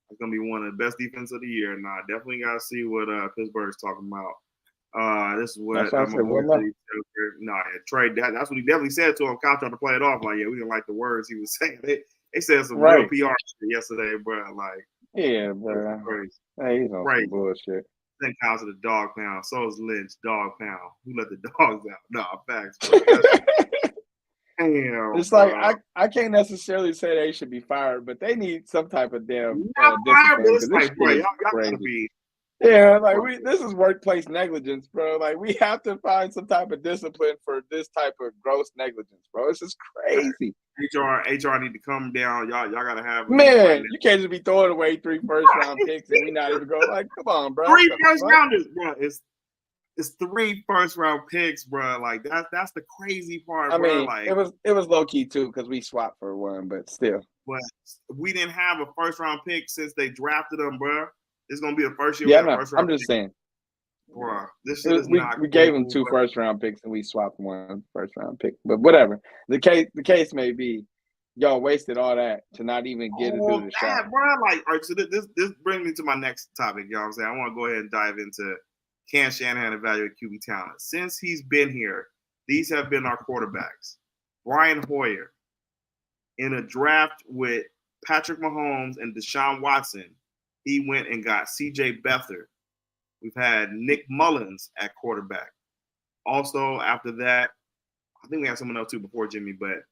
Speaker 1: It's gonna be one of the best defense of the year. Nah, definitely gotta see what Pittsburgh's talking about. This is what Trey. That's what he definitely said to him. Kyle tried to play it off like, yeah, we didn't like the words he was saying. They said some real PR shit yesterday, bro. Like,
Speaker 2: yeah, bro. Hey, he's on some bullshit.
Speaker 1: Then Kyle's to the dog pound. So is Lynch, dog pound. Who let the dogs out? Nah, facts, bro. Damn,
Speaker 2: it's like I can't necessarily say they should be fired, but they need some type of damn discipline.
Speaker 1: Y'all gotta be.
Speaker 2: Yeah, like this is workplace negligence, bro. Like we have to find some type of discipline for this type of gross negligence, bro. This is crazy.
Speaker 1: HR need to come down. Y'all gotta have.
Speaker 2: Man, you can't just be throwing away 3 first-round picks and we not even go like, come on, bro.
Speaker 1: 3 first-rounders, bro. It's 3 first-round picks, bro. Like that's the crazy part.
Speaker 2: I
Speaker 1: mean,
Speaker 2: like it was low key too because we swapped for one, but still.
Speaker 1: But we didn't have a first-round pick since they drafted them, bro. It's gonna be the first year.
Speaker 2: Yeah, no, I'm just saying.
Speaker 1: Bro, this shit is not.
Speaker 2: We gave them 2 first-round picks and we swapped 1 first-round pick. But whatever. The case may be, y'all wasted all that to not even get to do the shot.
Speaker 1: Bro, like, all right, so this brings me to my next topic. You know what I'm saying? I want to go ahead and dive into can Shanahan evaluate QB talent. Since he's been here, these have been our quarterbacks. Brian Hoyer in a draft with Patrick Mahomes and Deshaun Watson. He went and got C.J. Beathard. We've had Nick Mullins at quarterback. Also, after that, I think we had someone else too before Jimmy, but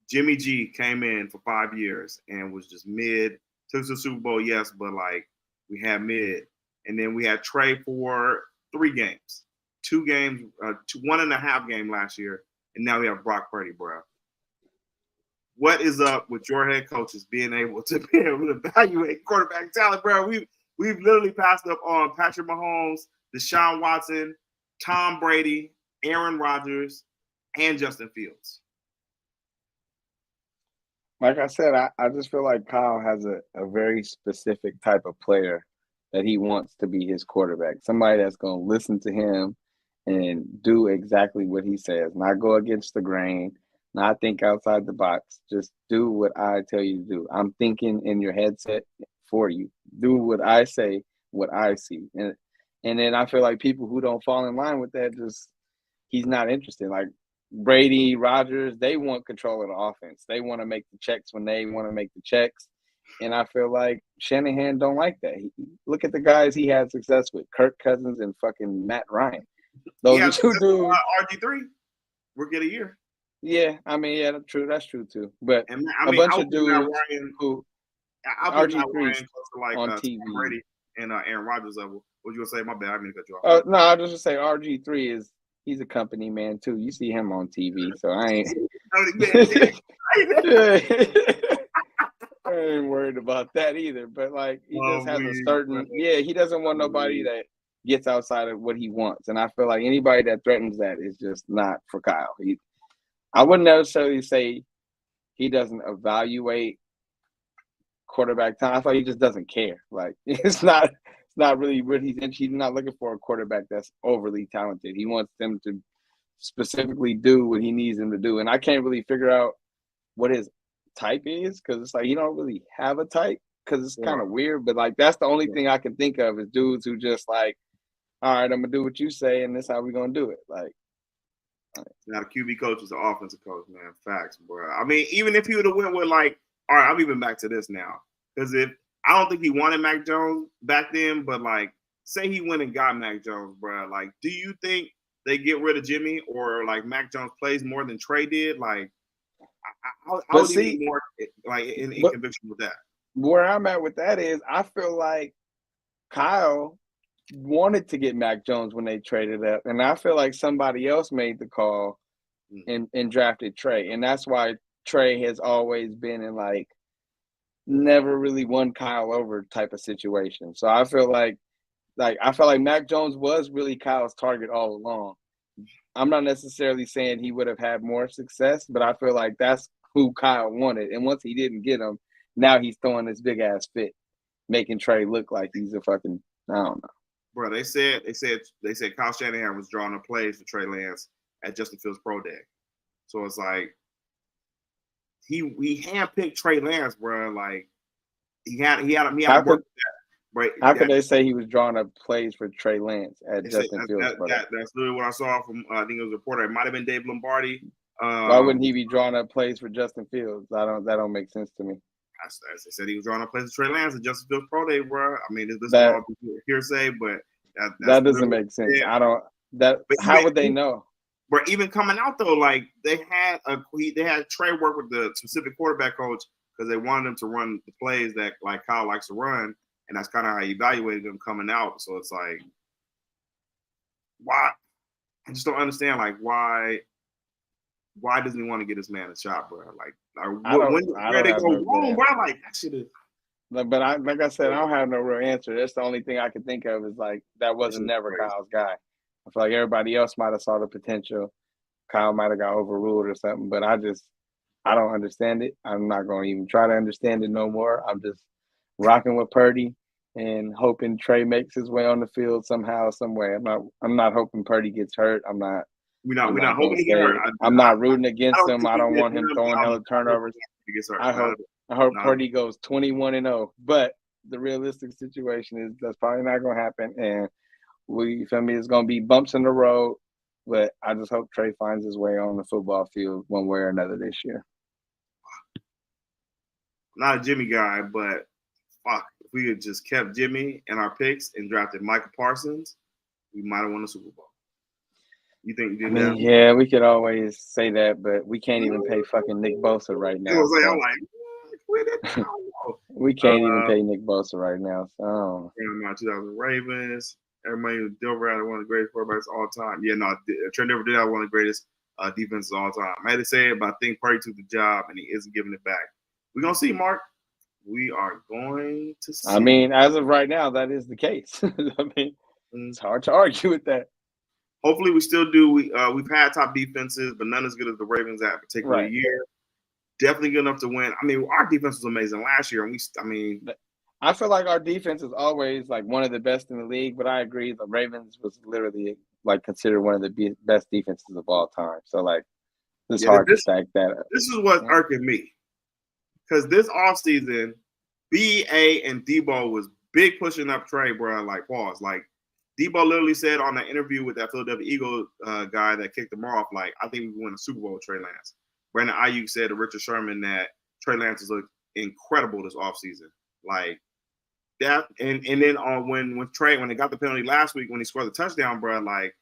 Speaker 1: Jimmy G came in for 5 years and was just mid. Took the Super Bowl, yes, but like we had mid. And then we had Trey for 3 games. 2 games, 1.5 game last year. And now we have Brock Purdy, bro. What is up with your head coaches being able to evaluate quarterback talent, bro? We've literally passed up on Patrick Mahomes, Deshaun Watson, Tom Brady, Aaron Rodgers, and Justin Fields.
Speaker 2: Like I said, I just feel like Kyle has a very specific type of player that he wants to be his quarterback. Somebody that's going to listen to him and do exactly what he says, not go against the grain, not think outside the box. Just do what I tell you to do. I'm thinking in your headset for you. Do what I say, what I see. And then I feel like people who don't fall in line with that, he's not interested. Like Brady, Rodgers, they want control of the offense. They want to make the checks when they want to make the checks. And I feel like Shanahan don't like that. Look at the guys he had success with, Kirk Cousins and fucking Matt Ryan. Those 2 dudes.
Speaker 1: RG3, we'll get a year.
Speaker 2: Yeah, I mean, yeah, that's true. That's true too. But
Speaker 1: a
Speaker 2: bunch of dudes who
Speaker 1: RG3 like
Speaker 2: on TV
Speaker 1: Brady and Aaron Rodgers level. What you gonna say? My bad, I didn't cut you
Speaker 2: off. No, I was just gonna say RG3 he's a company man too. You see him on TV, so I ain't. I ain't worried about that either. But like, he just has a certain. Yeah, he doesn't want nobody that gets outside of what he wants, and I feel like anybody that threatens that is just not for Kyle. I wouldn't necessarily say he doesn't evaluate quarterback time. I thought he just doesn't care. Like it's not really what he's not looking for a quarterback that's overly talented. He wants them to specifically do what he needs them to do. And I can't really figure out what his type is because it's like he don't really have a type because it's kind of weird. But like that's the only thing I can think of is dudes who just like, all right, I'm gonna do what you say, and this is how we're gonna do it. Like.
Speaker 1: Now the QB coach is an offensive coach, man. Facts, bro. I mean, even if he would have went with like, all right, I'm even back to this now. Because if I don't think he wanted Mac Jones back then, but like, say he went and got Mac Jones, bro. Like, do you think they get rid of Jimmy, or like Mac Jones plays more than Trey did? Like, I would even be more like in conviction with that.
Speaker 2: Where I'm at with that is, I feel like Kyle wanted to get Mac Jones when they traded up, and I feel like somebody else made the call and drafted Trey, and that's why Trey has always been in like never really won Kyle over type of situation. So I feel like Mac Jones was really Kyle's target all along. I'm not necessarily saying he would have had more success, but I feel like that's who Kyle wanted. And once he didn't get him, now he's throwing this big ass fit, making Trey look like he's a fucking, I don't know.
Speaker 1: Bro, they said Kyle Shanahan was drawing up plays for Trey Lance at Justin Fields Pro Day. So it's like he handpicked Trey Lance, bro. Like he had to work with that. Right?
Speaker 2: How could they say he was drawing up plays for Trey Lance at Justin Fields?
Speaker 1: That's literally what I saw from I think it was a reporter. It might have been Dave Lombardi.
Speaker 2: Why wouldn't he be drawing up plays for Justin Fields? That don't make sense to me.
Speaker 1: As I said, he was drawing up plays for Trey Lance at Justin Fields Pro Day, bro. I mean, this is all hearsay, but
Speaker 2: that doesn't make sense. Yeah. I don't. How would they know?
Speaker 1: But even coming out though, like they had Trey work with the specific quarterback coach because they wanted him to run the plays that like Kyle likes to run. And that's kind of how he evaluated them coming out. So it's like, why? I just don't understand. Like, why doesn't he want to get this man a shot, bro? Like, where they go wrong, bro? Like, that shit is.
Speaker 2: Like I said, I don't have no real answer. That's the only thing I can think of is like that wasn't never crazy. Kyle's guy. I feel like everybody else might have saw the potential. Kyle might have got overruled or something, but I don't understand it. I'm not going to even try to understand it no more. I'm just rocking with Purdy and hoping Trey makes his way on the field somehow, some way. I'm not hoping Purdy gets hurt. We're not hoping he gets hurt. I'm not rooting against him. I don't want him throwing hella turnovers. I hope Purdy goes 21-0. But the realistic situation is that's probably not going to happen. And it's going to be bumps in the road. But I just hope Trey finds his way on the football field one way or another this year.
Speaker 1: Not a Jimmy guy, but fuck, if we had just kept Jimmy in our picks and drafted Micah Parsons, we might have won the Super Bowl. You think you did that?
Speaker 2: Yeah, we could always say that, but we can't even pay fucking Nick Bosa right now.
Speaker 1: I'm like, quit it.
Speaker 2: We can't even pay Nick Bosa right now. So
Speaker 1: 2000 Ravens. Everybody was Denver had one of the greatest quarterbacks of all time. Yeah, no, Trey never did have one of the greatest defenses of all time. I had to say it, but I think Purdy took the job and he isn't giving it back. We're gonna see, Mark. We are going to see.
Speaker 2: I mean, as of right now, that is the case. I mean, it's hard to argue with that.
Speaker 1: Hopefully, we still do. We've had top defenses, but none as good as the Ravens that particular year. Definitely good enough to win. I mean, our defense was amazing last year, and
Speaker 2: I feel like our defense is always like one of the best in the league. But I agree, the Ravens was literally like considered one of the best defenses of all time. So like, it's hard to stack that up.
Speaker 1: This is what's irking me. Because this offseason, B.A. and Debo was big pushing up Trey, bro. Like, pause. Like, Debo literally said on the interview with that Philadelphia Eagles guy that kicked him off, like, I think we win a Super Bowl with Trey Lance. Brandon Ayuk said to Richard Sherman that Trey Lance has looked incredible this offseason. Like, that. And then when they got the penalty last week, when he scored the touchdown, bro, like,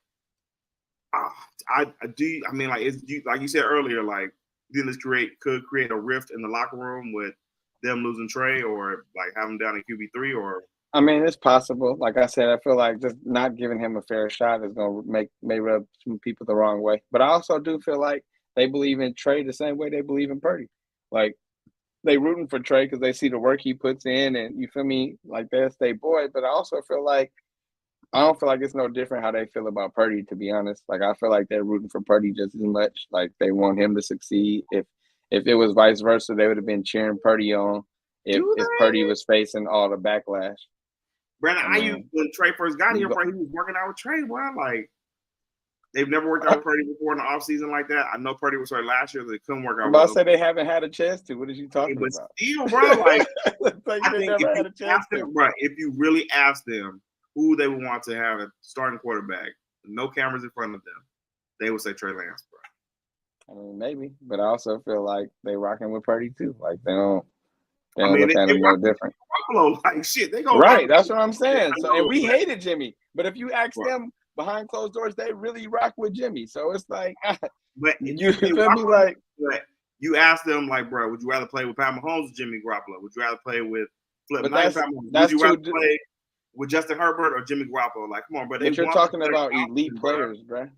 Speaker 1: like you said earlier, like, then this could create a rift in the locker room with them losing Trey or like having him down in QB3 or.
Speaker 2: I mean, it's possible. Like I said, I feel like just not giving him a fair shot is going to may rub some people the wrong way. But I also do feel like they believe in Trey the same way they believe in Purdy. Like they rooting for Trey because they see the work he puts in, and you feel me, like that's their boy. But I also feel like I don't feel like it's no different how they feel about Purdy, to be honest. Like, I feel like they're rooting for Purdy just as much. Like, they want him to succeed. If it was vice versa, they would have been cheering Purdy on if Purdy was facing all the backlash.
Speaker 1: Brandon Ayuk, when Trey first got here, he was working out with Trey, bro. Like, they've never worked out with Purdy before in the offseason like that. I know Purdy was hurt last year, but they couldn't work out with him.
Speaker 2: But I say they haven't had a chance to. What are you talking about?
Speaker 1: Still, bro, like, I think if you really ask them who they would want to have a starting quarterback, no cameras in front of them, they would say Trey Lance, bro.
Speaker 2: I mean, maybe, but I also feel like they rocking with Purdy too. Like they They don't look at him no different.
Speaker 1: Buffalo, like shit, they go
Speaker 2: right. That's what I'm saying. So, and we hated Jimmy, but if you ask them behind closed doors, they really rock with Jimmy. So it's like,
Speaker 1: but
Speaker 2: you feel me? Like,
Speaker 1: you ask them, like, bro, would you rather play with Pat Mahomes or Jimmy Garoppolo? Would you rather play with Flip? Would you rather play with Justin Herbert or Jimmy Garoppolo? Like, come on, bro.
Speaker 2: But you're talking about elite players, bro.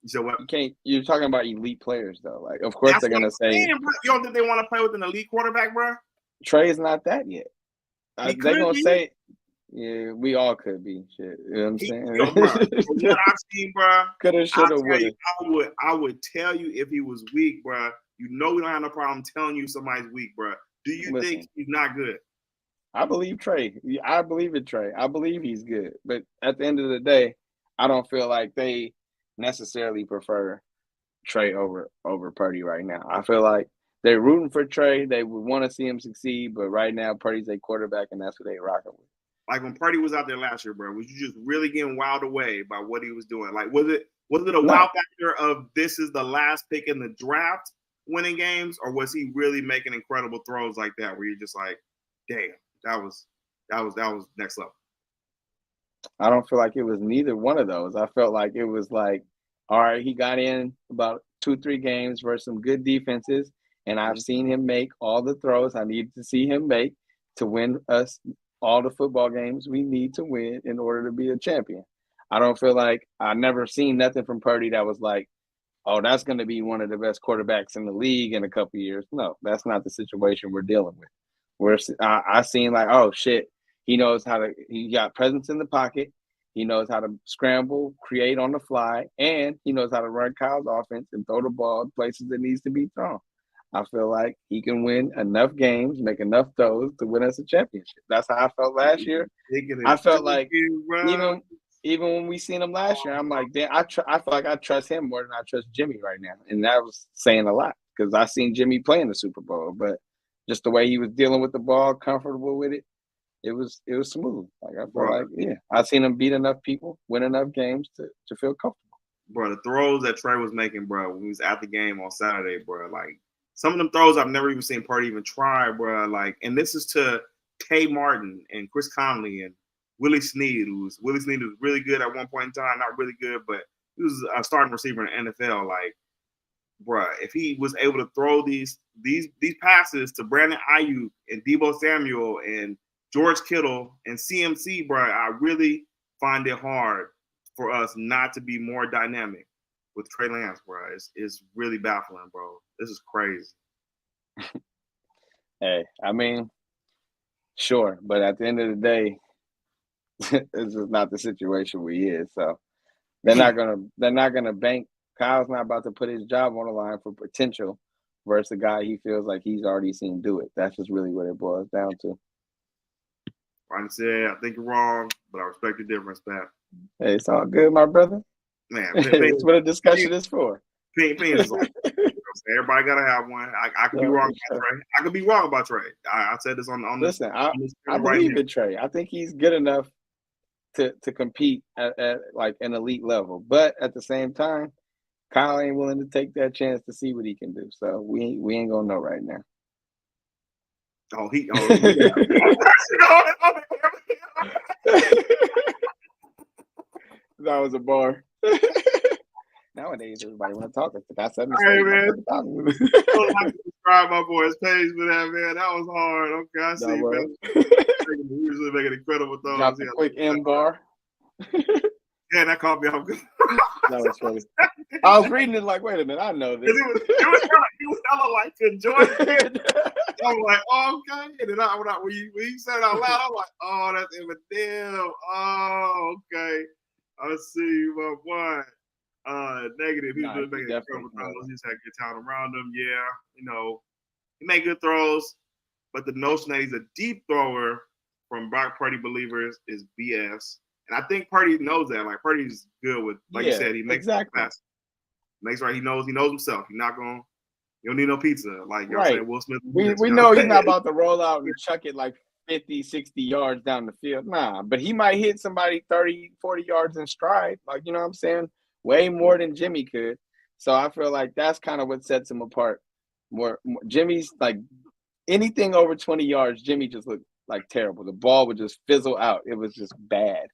Speaker 1: You said what?
Speaker 2: You're talking about elite players, though. Like, of course they're gonna say.
Speaker 1: You don't think they want to play with an elite quarterback, bro?
Speaker 2: Trey is not that yet. They're gonna say, yeah, we all could be. Shit, you know what I'm saying?
Speaker 1: Bro, from what I've seen, bro,
Speaker 2: coulda, shoulda, woulda.
Speaker 1: I would tell you if he was weak, bro. You know we don't have no problem telling you somebody's weak, bro. Do you think he's not good?
Speaker 2: I believe Trey. I believe in Trey. I believe he's good. But at the end of the day, I don't feel like they necessarily prefer Trey over Purdy right now. I feel like they're rooting for Trey. They would want to see him succeed, but right now Purdy's a quarterback, and that's what they're rocking with.
Speaker 1: Like when Purdy was out there last year, bro, was you just really getting wowed away by what he was doing? Like, was it a wow factor of this is the last pick in the draft winning games, or was he really making incredible throws like that where you're just like, damn, that was next level?
Speaker 2: I don't feel like it was neither one of those. I felt like it was like, all right, he got in about 2-3 games versus some good defenses, and I've seen him make all the throws I need to see him make to win us all the football games we need to win in order to be a champion. I don't feel like I never seen nothing from Purdy that was like, oh, that's going to be one of the best quarterbacks in the league in a couple of years. No, that's not the situation we're dealing with. I seen like, oh shit, he knows how to. He got presence in the pocket. He knows how to scramble, create on the fly, and he knows how to run Kyle's offense and throw the ball places it needs to be thrown. I feel like he can win enough games, make enough throws to win us a championship. That's how I felt last year. I felt like even when we seen him last year, I'm like, damn, I feel like I trust him more than I trust Jimmy right now, and that was saying a lot because I seen Jimmy play in the Super Bowl, but just the way he was dealing with the ball, comfortable with it, it was smooth. Like I feel like, yeah, I seen him beat enough people, win enough games to feel comfortable.
Speaker 1: Bro, the throws that Trey was making, bro, when he was at the game on Saturday, bro, like some of them throws I've never even seen Purdy even try, bro. Like, and this is to Tay Martin and Chris Conley and Willie Snead was really good at one point in time, not really good, but he was a starting receiver in the NFL. Like, bruh, if he was able to throw these passes to Brandon Ayuk and Deebo Samuel and George Kittle and CMC, bruh, I really find it hard for us not to be more dynamic with Trey Lance, bruh. It's really baffling, bro. This is crazy.
Speaker 2: Hey, I mean, sure, but at the end of the day, this is not the situation we in. So they're not gonna bank. Kyle's not about to put his job on the line for potential versus a guy he feels like he's already seen do it. That's just really what it boils down to.
Speaker 1: Ryan said, I think you're wrong, but I respect your difference, Pat.
Speaker 2: Hey, it's all good, my brother.
Speaker 1: Man,
Speaker 2: it's what a discussion is for.
Speaker 1: Opinion is like, everybody gotta have one. I could be wrong about Trey. I could be wrong about Trey. I said this on this.
Speaker 2: Listen, I believe in Trey. I think he's good enough to compete at like an elite level. But at the same time, Kyle ain't willing to take that chance to see what he can do. So we ain't gonna know right now. That was a bar. Nowadays, everybody want to talk. That's
Speaker 1: hey, man. Subscribe my boy's page for that, man. That was hard. Okay, I see, man. Usually making incredible throws.
Speaker 2: Drop a quick M bar.
Speaker 1: Yeah, that caught me off.
Speaker 2: That was funny. I was reading it like, wait a minute, I know this.
Speaker 1: It was hella like enjoying it. I was like, oh, okay. And then when you said it out loud, I'm like, oh, that's Eminem. Oh, okay. I see, my boy. Negative. He was just making incredible throws. He just had good talent around him. Yeah, he made good throws, but the notion that he's a deep thrower from Brock Purdy believers is BS. And I think Purdy knows that. Like Purdy's good with, like you said, he makes passes. Makes right. He knows himself. He's not going. You don't need no pizza. Like you're saying, Will Smith.
Speaker 2: We know he's not about to roll out and chuck it like 50, 60 yards down the field. Nah, but he might hit somebody 30, 40 yards in stride. Like, you know what I'm saying? Way more than Jimmy could. So I feel like that's kind of what sets him apart. More Jimmy's like anything over 20 yards, Jimmy just looked like terrible. The ball would just fizzle out. It was just bad.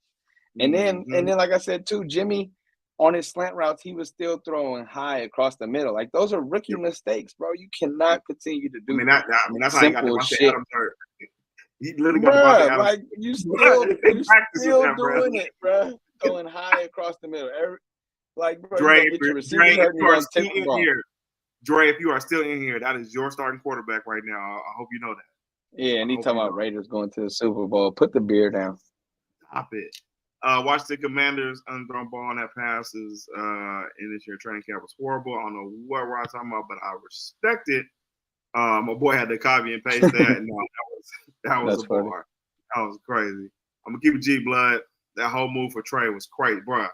Speaker 2: And then, like I said too, Jimmy on his slant routes, he was still throwing high across the middle. Like those are rookie mistakes, bro. You cannot continue to do.
Speaker 1: That's how he got Devontae Adams hurt. He literally got
Speaker 2: Devontae
Speaker 1: Adams.
Speaker 2: Like you still doing it, bro. Throwing high across the middle.
Speaker 1: Dre, if you are still in here, Dre, if you are still in here, that is your starting quarterback right now. I hope you know that.
Speaker 2: Yeah, and he talking about Raiders going to the Super Bowl. Put the beer down.
Speaker 1: Stop it. Washington Commanders unthrown ball on that passes in this year training camp was horrible. I don't know what we're talking about, but I respect it. My boy had to copy and paste that. And that was a bar. That was crazy. I'm gonna keep it G blood. That whole move for Trey was crazy, bro.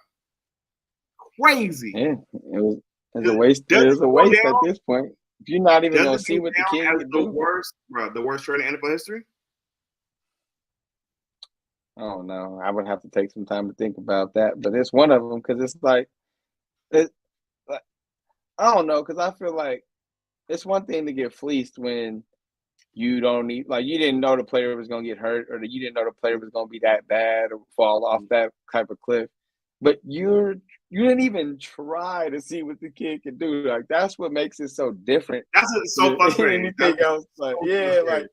Speaker 1: Crazy.
Speaker 2: Yeah, it was a waste. It was a waste at this point. If you're not even gonna see what the kid can do.
Speaker 1: The worst trade in NFL history.
Speaker 2: Oh no, I would have to take some time to think about that, but it's one of them because it's like I don't know, because I feel like it's one thing to get fleeced when you don't need, like, you didn't know the player was gonna get hurt or you didn't know the player was gonna be that bad or fall off that type of cliff, but you didn't even try to see what the kid could do. Like that's what makes it so different.
Speaker 1: That's so frustrating.
Speaker 2: Anything else, like like.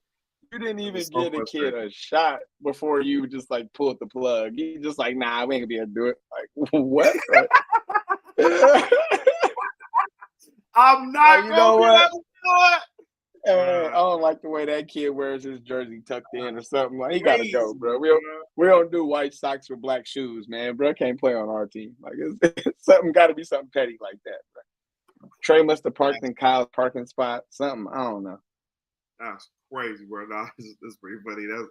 Speaker 2: You didn't even give a kid a shot before you just like pulled the plug. You just like, nah, we ain't gonna be able to do it. Like, what?
Speaker 1: I'm not.
Speaker 2: You know what? I don't like the way that kid wears his jersey tucked in or something. Like, he gotta go, bro. We don't do white socks with black shoes, man. Bro, can't play on our team. Like, it's something got to be something petty like that. Bro. Trey must have parked in Kyle's parking spot. Something, I don't know.
Speaker 1: That's crazy, bro. Nah, that's pretty funny. That's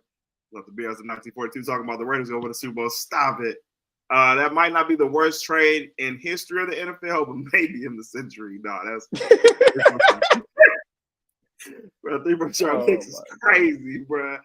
Speaker 1: like the Bears in 1942 talking about the Raiders going to the Super Bowl. Stop it. That might not be the worst trade in history of the NFL, but maybe in the century. Nah, that's bro. 3% round picks is crazy, bro.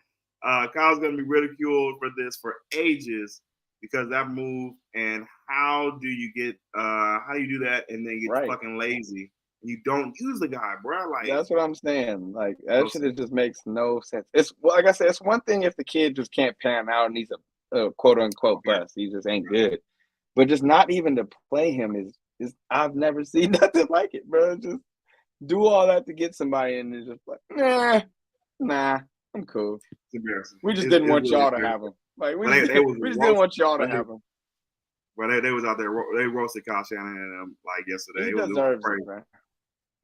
Speaker 1: Kyle's gonna be ridiculed for this for ages because that move. And how do you do that and then get fucking lazy? You don't use the guy, bro. Like
Speaker 2: that's what I'm saying. Like that shit just makes no sense. It's like I said, it's one thing if the kid just can't pan out and he's a quote unquote bust. He just ain't good. But just not even to play him is I've never seen nothing like it, bro. Just do all that to get somebody and it's just like nah, I'm cool.
Speaker 1: It's embarrassing.
Speaker 2: We just didn't want y'all to have him. Like we just didn't want y'all to have him.
Speaker 1: But they was out there. They roasted Kyle Shanahan like yesterday.
Speaker 2: He deserves it, bro.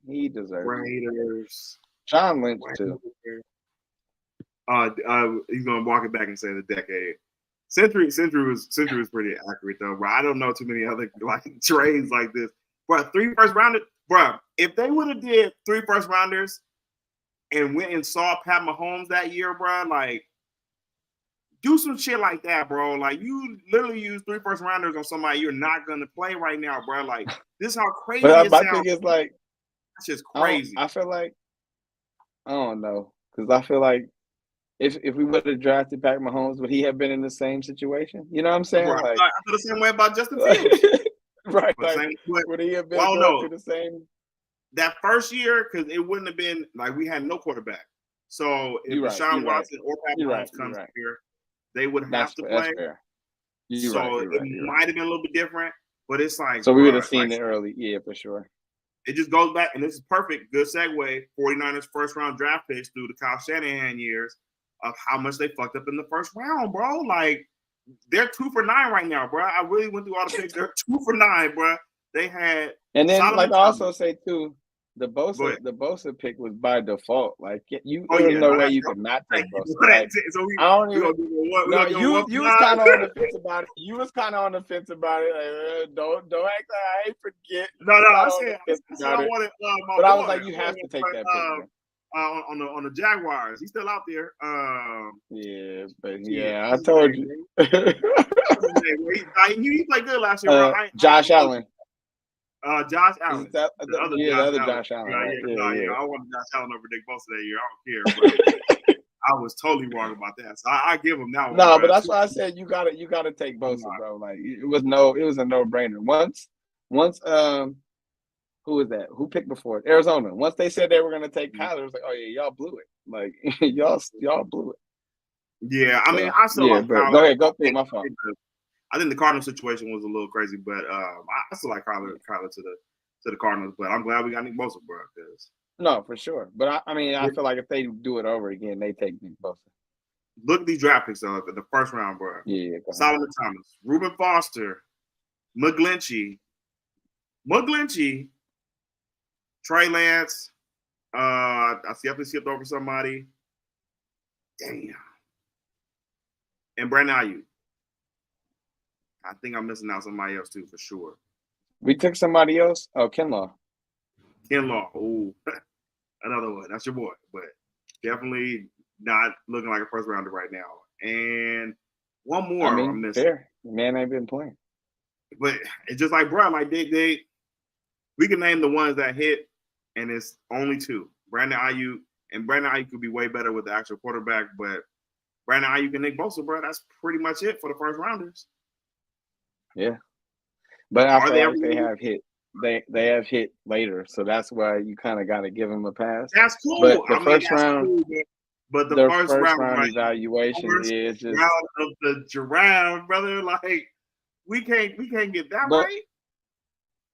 Speaker 2: He deserves
Speaker 1: Raiders.
Speaker 2: John Lynch too.
Speaker 1: He's gonna walk it back and say the decade. Century was pretty accurate though, bro. I don't know too many other like trades like this. Bro, 3 first rounders, bro. If they would have did 3 first rounders and went and saw Pat Mahomes that year, bro, like do some shit like that, bro. Like you literally use 3 first rounders on somebody you're not gonna play right now, bro. Like this is how crazy it sounds.
Speaker 2: My thing is like
Speaker 1: it's just crazy.
Speaker 2: I feel like I don't know because I feel like if we would have drafted Pat Mahomes, would he have been in the same situation? You know what I'm saying?
Speaker 1: Right.
Speaker 2: Like,
Speaker 1: I feel the same way about Justin Fields.
Speaker 2: Right. Like, would he have been through the same?
Speaker 1: That first year, because it wouldn't have been like we had no quarterback. So if Deshaun Watson or Pat Mahomes comes here, they would have to play. It might have been a little bit different, but it's like
Speaker 2: so we would have seen it early, yeah, for sure.
Speaker 1: It just goes back, and this is perfect, good segue. 49ers first round draft picks through the Kyle Shanahan years of how much they fucked up in the first round, bro. Like they're 2 for 9 right now, bro. I really went through all the picks. They're 2 for 9, bro. They had,
Speaker 2: and then like I also say too, the Bosa pick was by default. Like there's no way you could not take Bosa. Like, I don't even. You was kind of on the fence about it. You was kind of on the fence about it. Like, don't act like I ain't forget.
Speaker 1: No, I said I wanted.
Speaker 2: But I was like, you have to take that pick.
Speaker 1: On the Jaguars, he's still out there.
Speaker 2: Yeah, but I told you.
Speaker 1: He played good last year, bro.
Speaker 2: Josh Allen.
Speaker 1: Josh Allen.
Speaker 2: The other Josh Allen.
Speaker 1: I wanted Josh Allen over Nick Bosa that year. I don't care, but I was totally wrong about that. So I give him that one.
Speaker 2: No, but that's why I said you gotta take Bosa, bro. Like it was a no-brainer. Once Who was that? Who picked before? Arizona. Once they said they were going to take Kyler, it was like, oh yeah, y'all blew it. Like y'all blew it.
Speaker 1: Yeah, I mean, I still like
Speaker 2: but
Speaker 1: Kyler.
Speaker 2: go ahead, go through my phone.
Speaker 1: I think the Cardinals situation was a little crazy, but I still like Kyler to the Cardinals. But I'm glad we got Nick Bosa, bro.
Speaker 2: No, for sure. But I mean, I feel like if they do it over again, they take Nick Bosa.
Speaker 1: Look at these draft picks though, the first round, bro.
Speaker 2: Yeah.
Speaker 1: Solomon Thomas, Reuben Foster, McGlinchey, Trey Lance. I definitely skipped over somebody. Damn. And Brandon Ayuk. I think I'm missing out somebody else too, for sure.
Speaker 2: We took somebody else. Oh, Kinlaw.
Speaker 1: Ooh, another one. That's your boy, but definitely not looking like a first rounder right now. And one more I'm missing.
Speaker 2: Fair. The man ain't been playing.
Speaker 1: But it's just like, bro, like we can name the ones that hit, and it's only two. Brandon Ayuk, and Brandon Ayuk could be way better with the actual quarterback, but Brandon Ayuk and Nick Bosa, bro, that's pretty much it for the first rounders.
Speaker 2: Yeah. But I feel like they have hit. They have hit later, so that's why you kind of got to give them a pass.
Speaker 1: That's cool.
Speaker 2: But the first round,
Speaker 1: cool, but the first round
Speaker 2: evaluation is just
Speaker 1: round of the giraffe, brother. Like we can't get that right.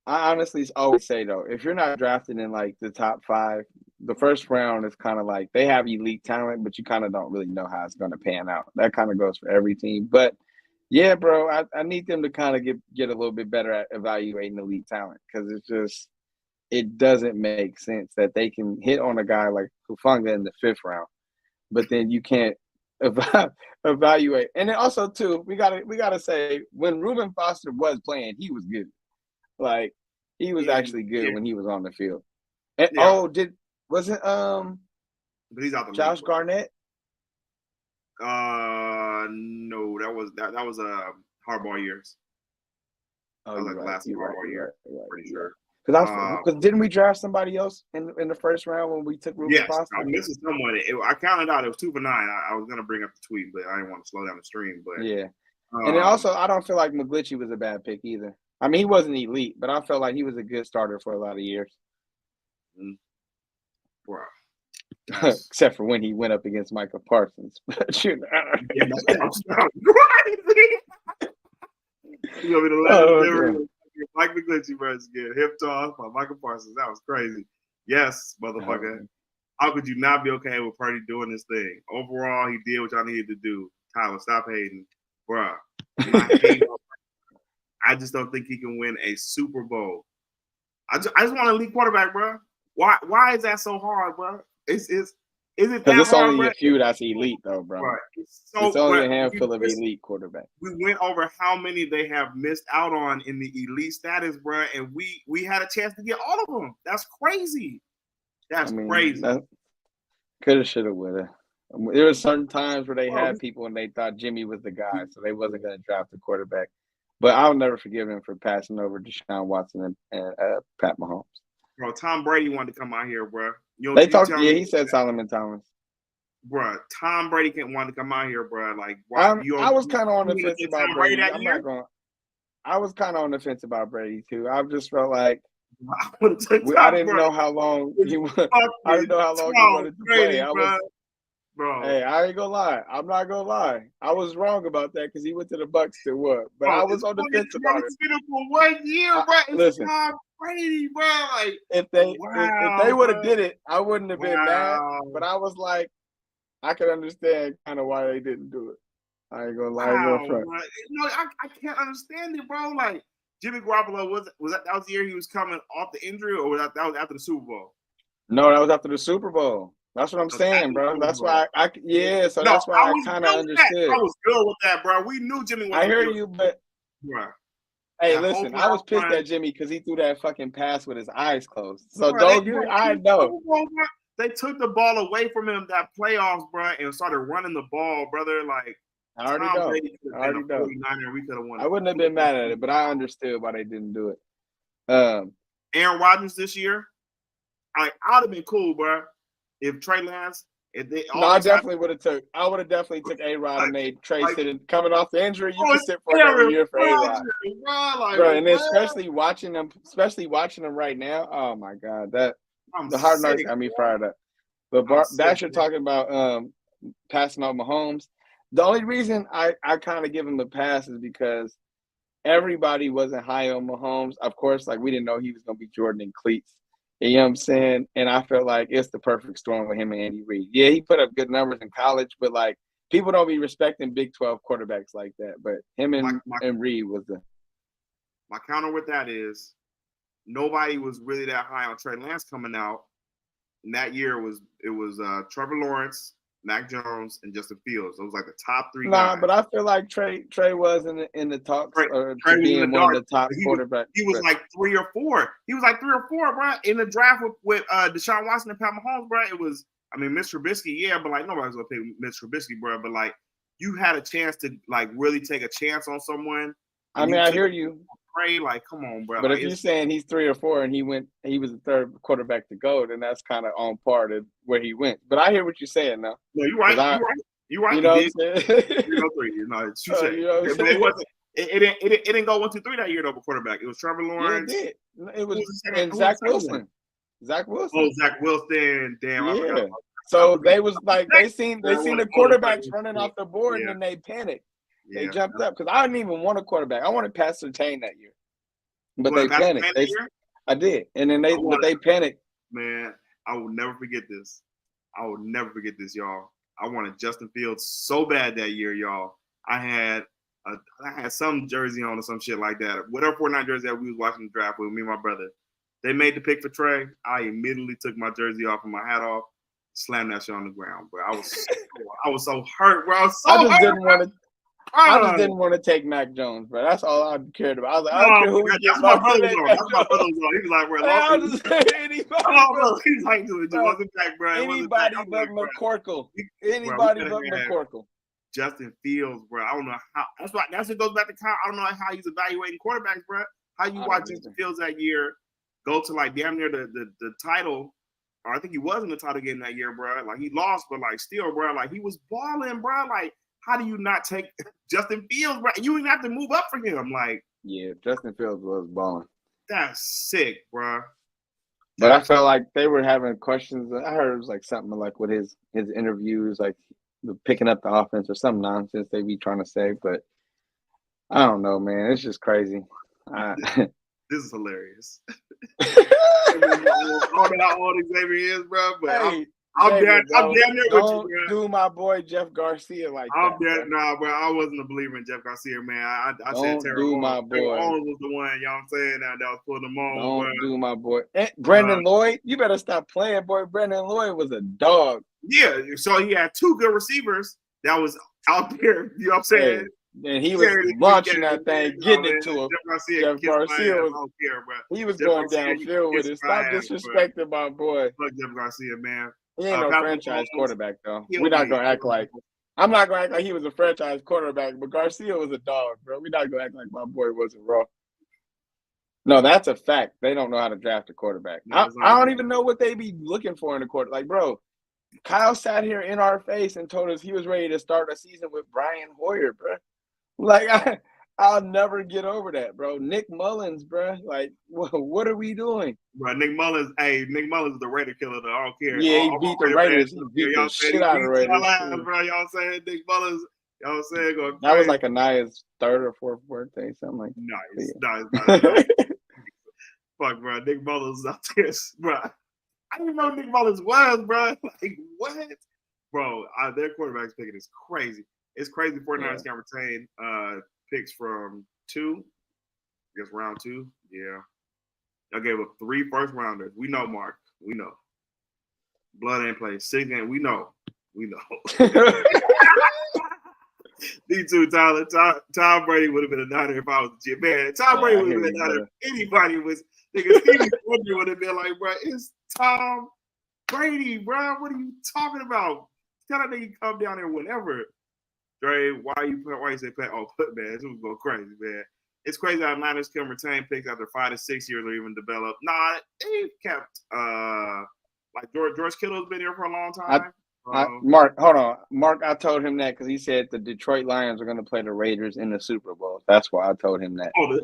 Speaker 2: I honestly always say though, if you're not drafted in like the top 5, the first round is kind of like they have elite talent, but you kind of don't really know how it's going to pan out. That kind of goes for every team, but. Yeah, bro, I need them to kind of get a little bit better at evaluating elite talent because it doesn't make sense that they can hit on a guy like Hufanga in the 5th round, but then you can't evaluate. And then also too, we gotta say when Reuben Foster was playing, he was good. Like he was actually good when he was on the field. And wasn't
Speaker 1: But he's out the
Speaker 2: Josh
Speaker 1: league,
Speaker 2: Garnett?
Speaker 1: No, that was Harbaugh years.
Speaker 2: Oh,
Speaker 1: that was like the last Harbaugh year. Pretty sure.
Speaker 2: Because didn't we draft somebody else in the first round when we took Reuben Foster?
Speaker 1: I'm missing someone. I counted out. It was 2 for 9. I was gonna bring up the tweet, but I didn't want to slow down the stream. But
Speaker 2: yeah, and then also I don't feel like McGlinchey was a bad pick either. I mean, he wasn't elite, but I felt like he was a good starter for a lot of years.
Speaker 1: Bro.
Speaker 2: Except for when he went up against Michael Parsons. But you know.
Speaker 1: You want me to Mike McGlinchey versus hip toss by Michael Parsons. That was crazy. Yes, motherfucker. How could you not be okay with Purdy doing this thing? Overall, he did what y'all needed to do. Tyler, stop hating. Bruh. I just don't think he can win a Super Bowl. I just want an elite quarterback, bro. Why is that so hard, bro? Is it that
Speaker 2: because it's
Speaker 1: hard,
Speaker 2: only
Speaker 1: bro?
Speaker 2: A few that's elite, though, bro.
Speaker 1: Right.
Speaker 2: It's only a handful of elite quarterbacks.
Speaker 1: We went over how many they have missed out on in the elite status, bro, and we had a chance to get all of them. That's crazy. That's crazy.
Speaker 2: Coulda, shoulda, woulda. There were certain times where they had people and they thought Jimmy was the guy, so they wasn't going to draft a quarterback. But I'll never forgive him for passing over Deshaun Watson and Pat Mahomes.
Speaker 1: Bro, Tom Brady wanted to come out here, bro.
Speaker 2: He said Solomon Thomas.
Speaker 1: Bro, Tom Brady wanted to come out here, bro. Like,
Speaker 2: I was kind of on the fence about Brady. I was kind of on the fence about Brady too. I just felt like I didn't know how long he wanted to play.
Speaker 1: Bro.
Speaker 2: Hey, I ain't gonna lie. I'm not gonna lie. I was wrong about that because he went to the Bucks to what? But I was on the fence about it.
Speaker 1: For 1 year, bro.
Speaker 2: Listen,
Speaker 1: Tom Brady, bro. Like,
Speaker 2: if they would have did it, I wouldn't have been mad. But I was like, I can understand kind of why they didn't do it. I ain't gonna lie.
Speaker 1: I can't understand it, bro. Like Jimmy Garoppolo was that was the year he was coming off the injury, or that was after the Super Bowl?
Speaker 2: No, that was after the Super Bowl. That's what I'm saying, bro. That's why that's why I kind of understood.
Speaker 1: I was good with that, bro. We knew Jimmy was
Speaker 2: I hear you, but hey, listen, I was pissed
Speaker 1: at
Speaker 2: Jimmy because he threw that fucking pass with his eyes closed. So I know.
Speaker 1: They took the ball away from him that playoffs, bro, and started running the ball, brother. Like
Speaker 2: I already know.
Speaker 1: We could have won.
Speaker 2: I wouldn't have been mad at it, but I understood why they didn't do it.
Speaker 1: Aaron Rodgers this year, I'd have been cool, bro. If Trey Lance
Speaker 2: I definitely would have took. I would have definitely took A-Rod and made Trey sitting coming off the injury. You can sit for another year for A-Rod, bro. And then especially watching them right now. Oh my God, the Hard Knocks got me fired up. But that you're talking about passing off Mahomes. The only reason I kind of give him a pass is because everybody wasn't high on Mahomes. Of course, like we didn't know he was going to be Jordan in cleats. You know what I'm saying? And I felt like it's the perfect storm with him and Andy Reid. Yeah, he put up good numbers in college, but like people don't be respecting Big 12 quarterbacks like that. But him and Reid was the.
Speaker 1: My counter with that is nobody was really that high on Trey Lance coming out. And that year it was Trevor Lawrence, Mac Jones, and Justin Fields. Those was like the top three guys.
Speaker 2: But I feel like Trey was in the talks to being one of the top quarterbacks.
Speaker 1: He was like 3 or 4. He was like 3 or 4, bro, in the draft with Deshaun Watson and Pat Mahomes, bro. It was, I mean, Mitch Trubisky, yeah, but like nobody's gonna pick Mitch Trubisky, bro. But like you had a chance to like really take a chance on someone.
Speaker 2: I mean, I hear you.
Speaker 1: Trey, like, come on, bro.
Speaker 2: But
Speaker 1: like,
Speaker 2: if you're saying he's 3 or 4 and he was the third quarterback to go, then that's kind of on par to where he went. But I hear what you're saying now.
Speaker 1: No, you're right. You're right.
Speaker 2: You know what I'm saying?
Speaker 1: It didn't go 1, 2, 3 that year though. For quarterback, it was Trevor Lawrence.
Speaker 2: Yeah, it was and Zach Wilson.
Speaker 1: Oh, Zach Wilson. Damn.
Speaker 2: Yeah. So they was like they seen the quarterbacks running off the board and then they panicked. Yeah. They jumped up because I didn't even want a quarterback. I wanted Pat Surtain that year, but they panicked. I did, and then they panicked.
Speaker 1: Man, I will never forget this. Y'all. I wanted Justin Fields so bad that year, y'all. I had some jersey on or some shit like that. Whatever 49 jersey that we was watching the draft with me and my brother. They made the pick for Trey. I immediately took my jersey off and my hat off, slammed that shit on the ground, bro. I was so hurt, bro.
Speaker 2: I just didn't want to take Mac Jones, bro. That's all I cared about. I was like, I don't care who we get. My brother's on. That's my brother's on. He was like, bro, I'll just say anybody. He's like, it wasn't Mac, bro. Anybody but McCorkle. Anybody but McCorkle.
Speaker 1: Justin Fields, bro. I don't know how. That's what goes back to Kyle. I don't know how he's evaluating quarterbacks, bro. How you watch Justin Fields that year go to like damn near the title, or I think he was in the title game that year, bro. Like he lost, but like still, bro. Like he was balling, bro. Like. How do you not take Justin Fields? Right? You didn't have to move up for him. Like,
Speaker 2: yeah, Justin Fields was balling.
Speaker 1: That's sick, bro.
Speaker 2: But I felt like they were having questions. I heard it was like something like with his interviews, like picking up the offense or some nonsense they be trying to say. But I don't know, man. It's just crazy.
Speaker 1: This is hilarious. I don't know how old Xavier is, bro, but
Speaker 2: hey,
Speaker 1: I'm damn near with you, bro.
Speaker 2: Do my boy Jeff Garcia like that.
Speaker 1: Bro. I wasn't a believer in Jeff Garcia, man. I said Terry
Speaker 2: Owens. My boy.
Speaker 1: Owens was the one, you know what I'm saying, that was pulling them on.
Speaker 2: Don't do my boy. And Brendan Lloyd, you better stop playing, boy. Brendan Lloyd was a dog.
Speaker 1: Yeah, so he had 2 good receivers that was out there, you know what I'm saying?
Speaker 2: Hey, and he was launching that thing, getting it to him. Jeff Garcia was, he was going downfield with it. Stop disrespecting my boy.
Speaker 1: Fuck Jeff Garcia, man.
Speaker 2: He ain't no franchise quarterback, though. We're not going to act like – I'm not going to act like he was a franchise quarterback, but Garcia was a dog, bro. We're not going to act like my boy wasn't raw. No, that's a fact. They don't know how to draft a quarterback. I don't even know what they be looking for in a quarterback. Like, bro, Kyle sat here in our face and told us he was ready to start a season with Brian Hoyer, bro. Like, I'll never get over that, bro. Nick Mullins, bro. Like, what are we doing?
Speaker 1: Bro, Nick Mullins is the Raider killer, though. I don't care.
Speaker 2: Yeah, he beat the Raiders. He beat the shit out of the Raiders.
Speaker 1: Bro, y'all saying Nick Mullins, y'all saying going
Speaker 2: that was like Ania's 3rd or 4th birthday, something like
Speaker 1: that. Nice. Fuck, bro. Nick Mullins out there, bro. I didn't know Nick Mullins was, bro. Like, what? Bro, their quarterback's picking is crazy. It's crazy 49ers can retain picks from 2, I guess round 2. Yeah. I gave up 3 first rounders. We know, Mark. We know. Blood ain't played. 6 games. We know. D2 Tyler. Tom Brady would have been a Niner if I was a Jet. Man, Tom Brady would have been a Niner if anybody was. Nigga, Stevie Wonder would have been like, bro, it's Tom Brady, bro. What are you talking about? Tell that nigga come down there whenever. Dre, why you say Pat? Oh, man, this was going crazy, man. It's crazy how Niners can retain picks after 5 to 6 years or even develop. Nah, they've kept like George Kittle's been here for a long time.
Speaker 2: Mark, hold on. Mark, I told him that because he said the Detroit Lions are going to play the Raiders in the Super Bowl. That's why I told him that.
Speaker 1: You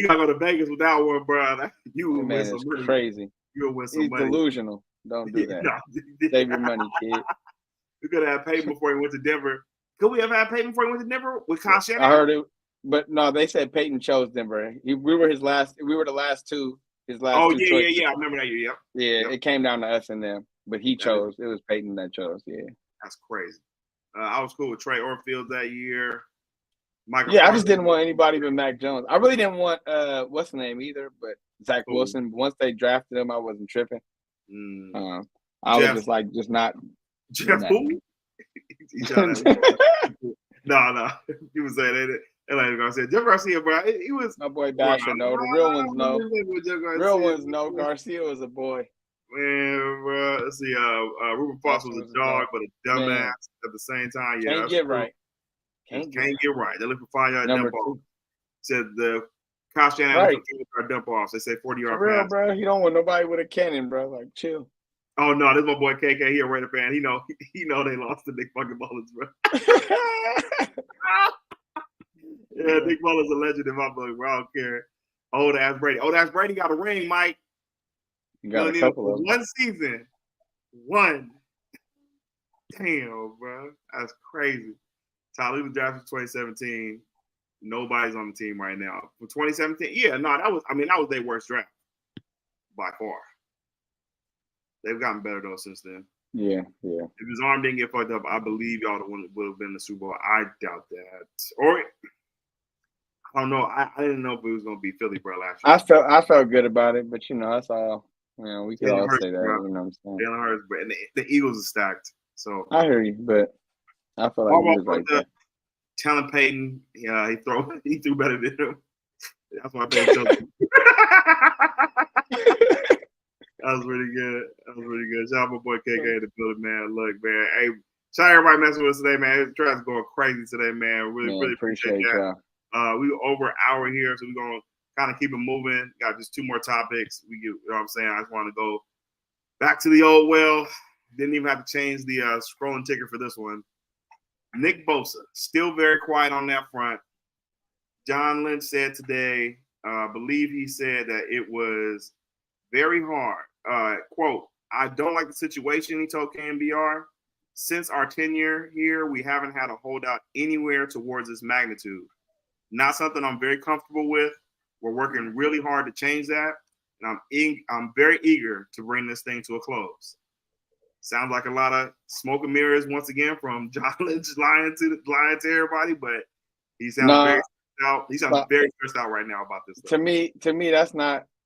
Speaker 1: got to go to Vegas with that one, bro. You will win some money.
Speaker 2: Crazy.
Speaker 1: You'll win some money.
Speaker 2: He's delusional. Don't do that. Save your money, kid.
Speaker 1: We could have Peyton before he went to Denver. Could we have had Peyton before he went to Denver with Kyle Shanahan?
Speaker 2: I heard it, but no, they said Peyton chose Denver. We were the last two. His last.
Speaker 1: Oh,
Speaker 2: two
Speaker 1: yeah.
Speaker 2: choices.
Speaker 1: I remember that year.
Speaker 2: Yep. It came down to us and them, but he chose. It was Peyton that chose. Yeah.
Speaker 1: That's crazy. I was cool with Trey Orfield that year.
Speaker 2: I just didn't want anybody but Mac Jones. I really didn't want what's the name either, but Zach Wilson. Once they drafted him, I wasn't tripping. I was just not.
Speaker 1: Jeff who? No. He was saying that. Like Garcia, Jeff Garcia, bro. He was
Speaker 2: my boy Basher. No, the real ones know. Real ones know. Garcia was a boy.
Speaker 1: Man, bro. Let's see. Ruben Foster was a dog, but a dumbass at the same time. Yeah,
Speaker 2: can't get right.
Speaker 1: Can't get right. They're looking for 5-yard dump off. Said the Kyle Shanahan our dump offs. They say 40-yard
Speaker 2: real,
Speaker 1: pass.
Speaker 2: Bro. You don't want nobody with a cannon, bro. Like, chill.
Speaker 1: Oh no, this is my boy KK. He a Raider fan. He know they lost to Nick fucking Mullins, bro. Yeah, Nick Mullins a legend in my book, bro. I don't care. Old ass Brady got a ring, Mike.
Speaker 2: You got a couple of them.
Speaker 1: One season. One. Damn, bro. That's crazy. Tyler was drafted in 2017. Nobody's on the team right now. For 2017, that was their worst draft. By far. They've gotten better though since then.
Speaker 2: Yeah.
Speaker 1: If his arm didn't get fucked up, I believe y'all would have been in the Super Bowl. I doubt that. Or I don't know. I didn't know if it was gonna be Philly, bro. Last year.
Speaker 2: I felt good about it, but that's all. We could all say that.
Speaker 1: Bro.
Speaker 2: You know what I'm saying?
Speaker 1: Jalen Hurts, but the Eagles are stacked. So
Speaker 2: I hear you, but I feel like he was right there.
Speaker 1: Telling Peyton, he threw better than him. That's why Peyton chose him. That was really good. Shout out my boy KK in the building, man. Look, man. Hey, shout out everybody messing with us today, man. The traffic's going crazy today, man. Really appreciate that. We were over an hour here, so we're gonna kind of keep it moving. Got just 2 more topics. You know what I'm saying? I just want to go back to the old well. Didn't even have to change the scrolling ticker for this one. Nick Bosa, still very quiet on that front. John Lynch said today, I believe he said that it was very hard. Quote, I don't like the situation, he told KNBR. Since our tenure here, we haven't had a holdout anywhere towards this magnitude. Not something I'm very comfortable with. We're working really hard to change that. And I'm very eager to bring this thing to a close. Sounds like a lot of smoke and mirrors once again from John Lynch lying to everybody, but he sounds very stressed out. He sounds very stressed out right now about this stuff.
Speaker 2: To me,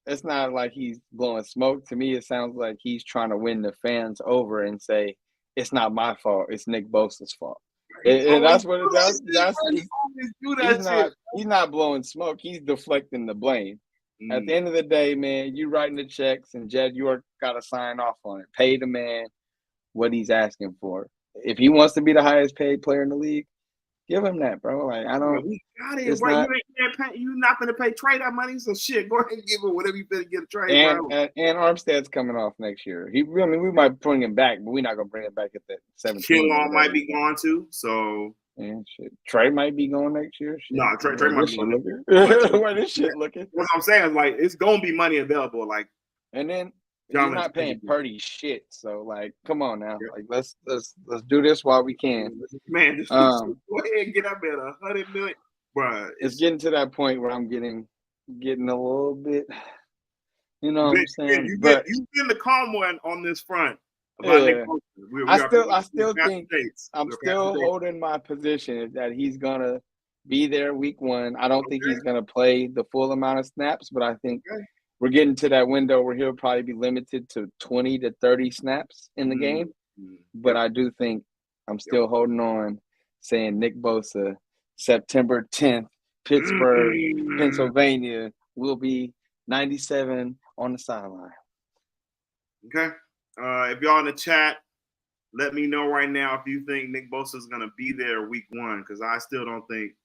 Speaker 2: it's not like he's blowing smoke. To me, it sounds like he's trying to win the fans over and say it's not my fault. It's Nick Bosa's fault. And that's what it does. He's not blowing smoke. He's deflecting the blame. At the end of the day, man, you writing the checks, and Jed York got to sign off on it. Pay the man what he's asking for. If he wants to be the highest paid player in the league, give him that, bro. Like I don't.
Speaker 1: We got it, bro. You're not gonna pay Trey that money, so shit. Go ahead and give him whatever you better get a Trey, bro.
Speaker 2: And Armstead's coming off next year. We might bring him back, but we're not gonna bring him back at that 17.
Speaker 1: Kinlaw might be gone too, so.
Speaker 2: And shit. Trey might be going next year. Shit.
Speaker 1: No, Trey might be going.
Speaker 2: Where this shit looking?
Speaker 1: What I'm saying is like it's gonna be money available, like.
Speaker 2: And then you're not paying Purdy shit, so like, come on now, like let's do this while we can.
Speaker 1: Man, just go ahead and get up at $100 million, bro.
Speaker 2: It's getting to that point where I'm getting a little bit, you know what I'm saying?
Speaker 1: You've been the calm one on this front.
Speaker 2: I still think I'm still holding my position that he's gonna be there week 1. I don't think he's gonna play the full amount of snaps, but I think we're getting to that window where he'll probably be limited to 20 to 30 snaps in the game. But I do think I'm still holding on, saying Nick Bosa, September 10th, Pittsburgh, Pennsylvania, will be 97 on the sideline.
Speaker 1: Okay. If y'all in the chat, let me know right now if you think Nick Bosa is going to be there week 1, because I still don't think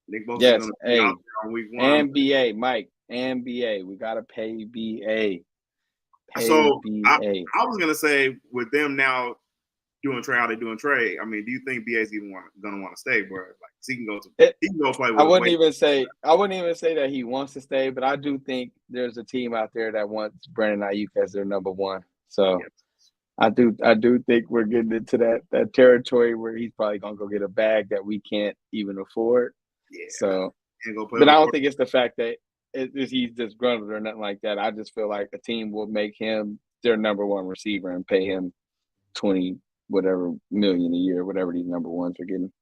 Speaker 1: Nick Bosa is going to be out there on week 1.
Speaker 2: And BA, Mike, and BA. We got to pay BA.
Speaker 1: So I
Speaker 2: ABA.
Speaker 1: was gonna say with them now doing Trey how they doing Trey. I mean, do you think BA's even gonna want to stay, bro? Like, he can go play with.
Speaker 2: I wouldn't even say that he wants to stay, but I do think there's a team out there that wants Brandon Ayuk as their number one. So yes. I do think we're getting into that territory where he's probably gonna go get a bag that we can't even afford.
Speaker 1: Yeah.
Speaker 2: So, but I don't think it's the fact that he's disgruntled or nothing like that. I just feel like a team will make him their number one receiver and pay him 20 whatever million a year, whatever these number ones are getting.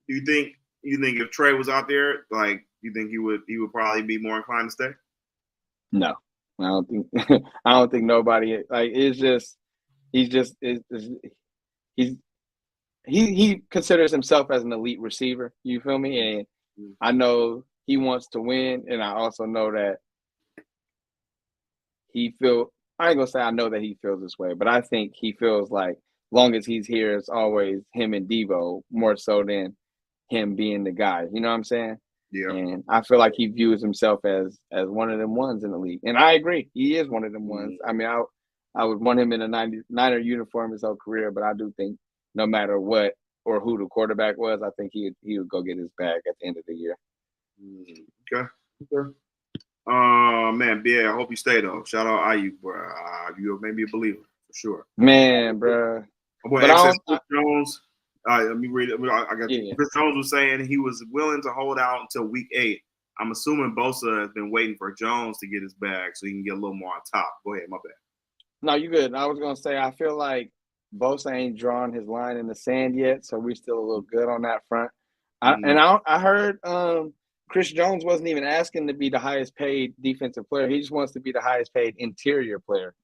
Speaker 1: Do you think if Trey was out there, like, you think he would probably be more inclined to stay?
Speaker 2: No, I don't think nobody, like, it's just he considers himself as an elite receiver. You feel me? And I know he wants to win, and I also know that I ain't gonna say I know that he feels this way, but I think he feels like long as he's here, it's always him and Devo more so than him being the guy. You know what I'm saying?
Speaker 1: Yeah.
Speaker 2: And I feel like he views himself as one of them ones in the league. And I agree. He is one of them ones. I mean, I would want him in a Niner uniform his whole career, but I do think no matter what or who the quarterback was, I think he would go get his bag at the end of the year.
Speaker 1: Okay. Man, BA, I hope you stay, though. Shout out Ayuk, bro. You made me a believer, for sure.
Speaker 2: Man, bro.
Speaker 1: But Chris Jones, let me read it. I got you. Chris Jones was saying he was willing to hold out until week 8. I'm assuming Bosa has been waiting for Jones to get his bag so he can get a little more on top. Go ahead, my bad.
Speaker 2: No, you good. I was gonna say I feel like Bosa ain't drawn his line in the sand yet, so we're still a little good on that front. I heard Chris Jones wasn't even asking to be the highest paid defensive player. He just wants to be the highest paid interior player.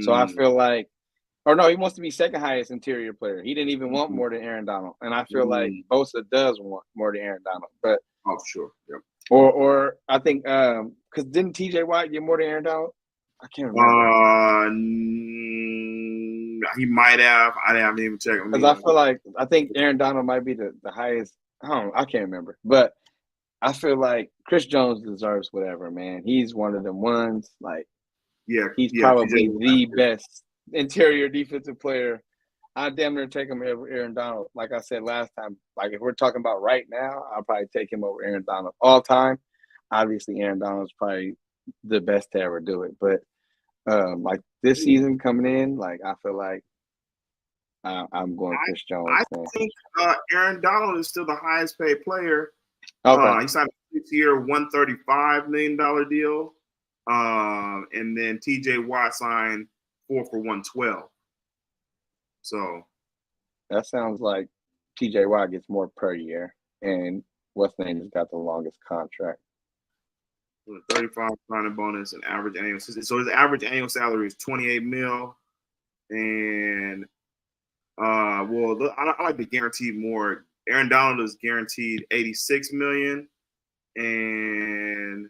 Speaker 2: So I feel like, or no, he wants to be second highest interior player. He didn't even want more than Aaron Donald. And I feel like Bosa does want more than Aaron Donald. But
Speaker 1: for sure. Yep.
Speaker 2: Or I think because didn't TJ Watt get more than Aaron Donald? I can't remember.
Speaker 1: He might have. I haven't even checked.
Speaker 2: Because I think Aaron Donald might be the highest. I can't remember. But I feel like Chris Jones deserves whatever, man. He's one of them ones. Like, he's probably the best interior defensive player. I damn near take him over Aaron Donald. Like I said last time, like if we're talking about right now, I'll probably take him over Aaron Donald all time. Obviously, Aaron Donald's probably the best to ever do it. But like this season coming in, like I feel like I'm going Chris Jones.
Speaker 1: I think Aaron Donald is still the highest paid player.
Speaker 2: Okay.
Speaker 1: He signed a 6-year, $135 million deal. And then TJ Watt signed 4 for $112. So
Speaker 2: that sounds like TJ Watt gets more per year, and what's name has got the longest contract.
Speaker 1: 35 signing bonus and average annual. So his average annual salary is $28 million. And I like the guaranteed more. Aaron Donald is guaranteed $86 million, and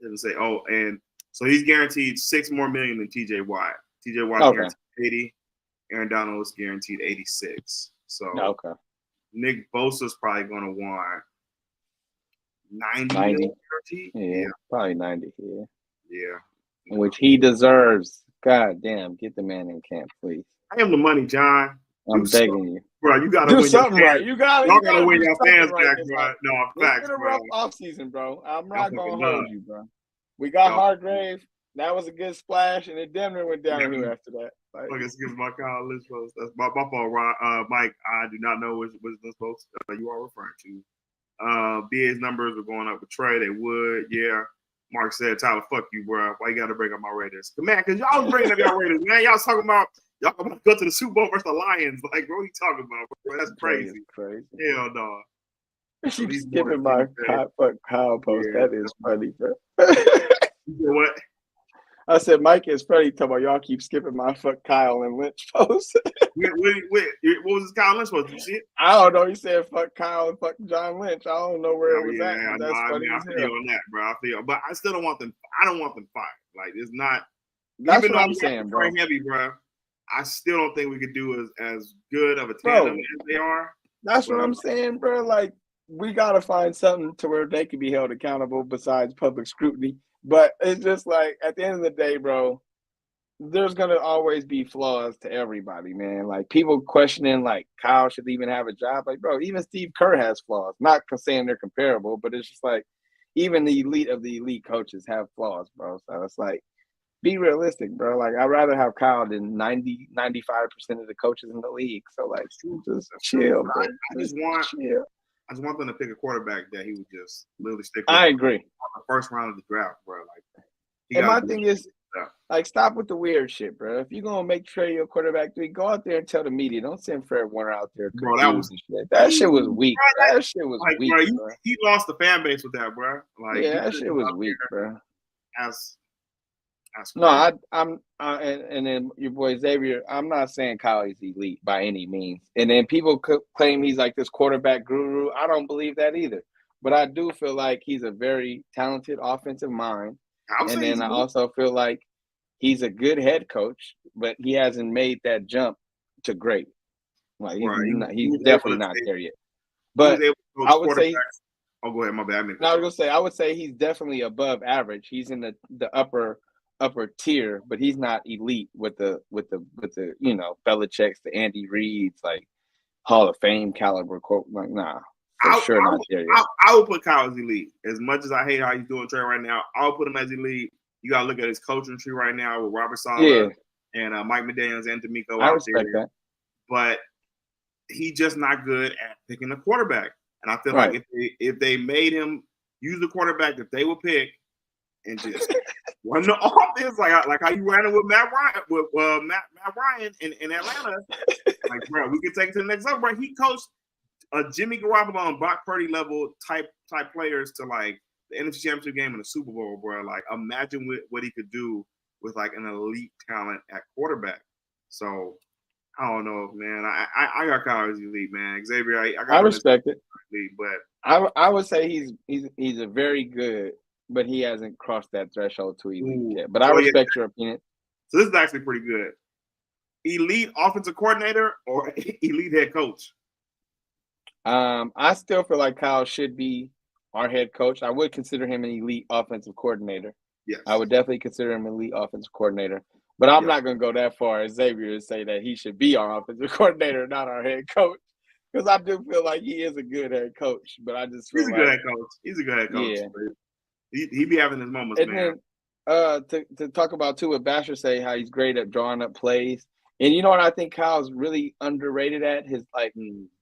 Speaker 1: didn't say and so he's guaranteed $6 more million than TJ Watt. TJ Watt guaranteed 80. Aaron Donald was guaranteed 86. So Nick Bosa's probably going to want 90 million guaranteed.
Speaker 2: Yeah, probably 90 here.
Speaker 1: Yeah.
Speaker 2: Which he deserves. God damn, get the man in camp, please.
Speaker 1: I am the money, John.
Speaker 2: I'm begging you.
Speaker 1: Bro, you got to
Speaker 2: do
Speaker 1: win
Speaker 2: something
Speaker 1: your
Speaker 2: right.
Speaker 1: You gotta win your fans back, bro. No, facts,
Speaker 2: it's been a
Speaker 1: bro.
Speaker 2: rough offseason, bro. I'm not going to hold you, bro. We got Hargrave. That was a good splash, and it damn near went downhill after that. Like,
Speaker 1: excuse my Kyle Lynch post. That's my fault, Mike. I do not know which this post you are referring to. BA's numbers were going up with Trey. They would, yeah. Mark said, Tyler, fuck you, bro. Why you got to bring up my Raiders? Man, because y'all was bringing up y'all Raiders, man. Y'all talking about y'all about to go to the Super Bowl versus the Lions. Like, what are you talking about, bro? That's crazy. Hell no.
Speaker 2: You keep skipping my fuck Kyle post. Yeah. That is funny, bro.
Speaker 1: You know what?
Speaker 2: I said, Mike is funny. Talking about y'all keep skipping my fuck Kyle and Lynch post.
Speaker 1: wait, what was this Kyle Lynch post? Did you see it?
Speaker 2: I don't know. He said fuck Kyle and fuck John Lynch. I don't know where it was at. That's funny.
Speaker 1: I feel on that, bro. But I still don't want them. I don't want them fired. Like, it's not.
Speaker 2: That's what I'm saying, bro.
Speaker 1: Heavy, bro. I still don't think we could do as good of a tandem as they are.
Speaker 2: That's what I'm saying, bro. Like, we gotta find something to where they can be held accountable besides public scrutiny. But it's just like, at the end of the day, bro, there's gonna always be flaws to everybody, man. Like people questioning, like Kyle should even have a job. Like, bro, even Steve Kerr has flaws. Not saying they're comparable, but it's just like even the elite of the elite coaches have flaws, bro. So it's like, be realistic, bro. Like, I'd rather have Kyle than 95% of the coaches in the league. So like, just chill, bro.
Speaker 1: I just want them to pick a quarterback that he would just literally stick with.
Speaker 2: I agree.
Speaker 1: The first round of the draft, bro. Like,
Speaker 2: and my thing is, like, stop with the weird shit, bro. If you're gonna make Trey your quarterback 3, go out there and tell the media. Don't send Fred Warner out there.
Speaker 1: Bro,
Speaker 2: that shit was weak. Bro. That shit was like, weak, bro.
Speaker 1: He lost the fan base with that, bro. Like,
Speaker 2: yeah, that shit was weak, bro.
Speaker 1: No,
Speaker 2: I'm and then your boy Xavier. I'm not saying Kyle is elite by any means. And then people claim he's like this quarterback guru. I don't believe that either. But I do feel like he's a very talented offensive mind. And then I also feel like he's a good head coach, but he hasn't made that jump to great. Like he's definitely not there yet. But I would say,
Speaker 1: oh, go ahead, my bad.
Speaker 2: I would say he's definitely above average. He's in the upper tier, but he's not elite with the Belichick's, the Andy Reid's, like Hall of Fame caliber. Like, nah. Not there yet.
Speaker 1: I would put Kyle as elite. As much as I hate how he's doing Trey right now, I'll put him as elite. You got to look at his coaching tree right now with Robert Saleh and Mike McDaniels and D'Amico
Speaker 2: out there. That.
Speaker 1: But he's just not good at picking a quarterback. And I feel like if they made him use the quarterback that they would pick and just run the offense like how you ran it with Matt Ryan in Atlanta, like, bro, we can take it to the next level. Bro, he coached Jimmy Garoppolo and Brock Purdy level type players to like the NFC Championship game and the Super Bowl, bro. Like, imagine what he could do with like an elite talent at quarterback. So I don't know, man. I got Kyle as elite, man. Xavier, I
Speaker 2: respect it,
Speaker 1: elite, but
Speaker 2: I would say he's a very good, but he hasn't crossed that threshold to elite yet. But I respect your opinion.
Speaker 1: So this is actually pretty good. Elite offensive coordinator or elite head coach?
Speaker 2: I still feel like Kyle should be our head coach. I would consider him an elite offensive coordinator.
Speaker 1: Yes.
Speaker 2: I would definitely consider him an elite offensive coordinator. But I'm not going to go that far as Xavier to say that he should be our offensive coordinator, not our head coach. Because I do feel like he is a good head coach. But I just feel
Speaker 1: he's a good head coach. He's a good head coach. Yeah. He be having his moments,
Speaker 2: and man. Then, to talk about, too, what Basher say, how he's great at drawing up plays. And you know what I think Kyle's really underrated at? His, like,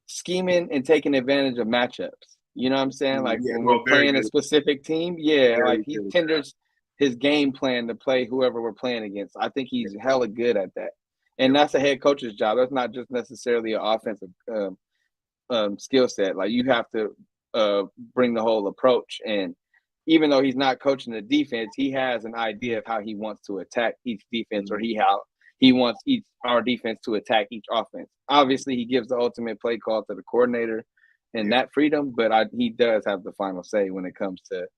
Speaker 2: scheming and taking advantage of matchups. You know what I'm saying? Like when we're playing a specific team, like he tenders his game plan to play whoever we're playing against. I think he's hella good at that. And that's a head coach's job. That's not just necessarily an offensive skill set. Like, you have to bring the whole approach. And even though he's not coaching the defense, he has an idea of how he wants to attack each defense, or how he wants our defense to attack each offense. Obviously, he gives the ultimate play call to the coordinator and that freedom, but he does have the final say when it comes to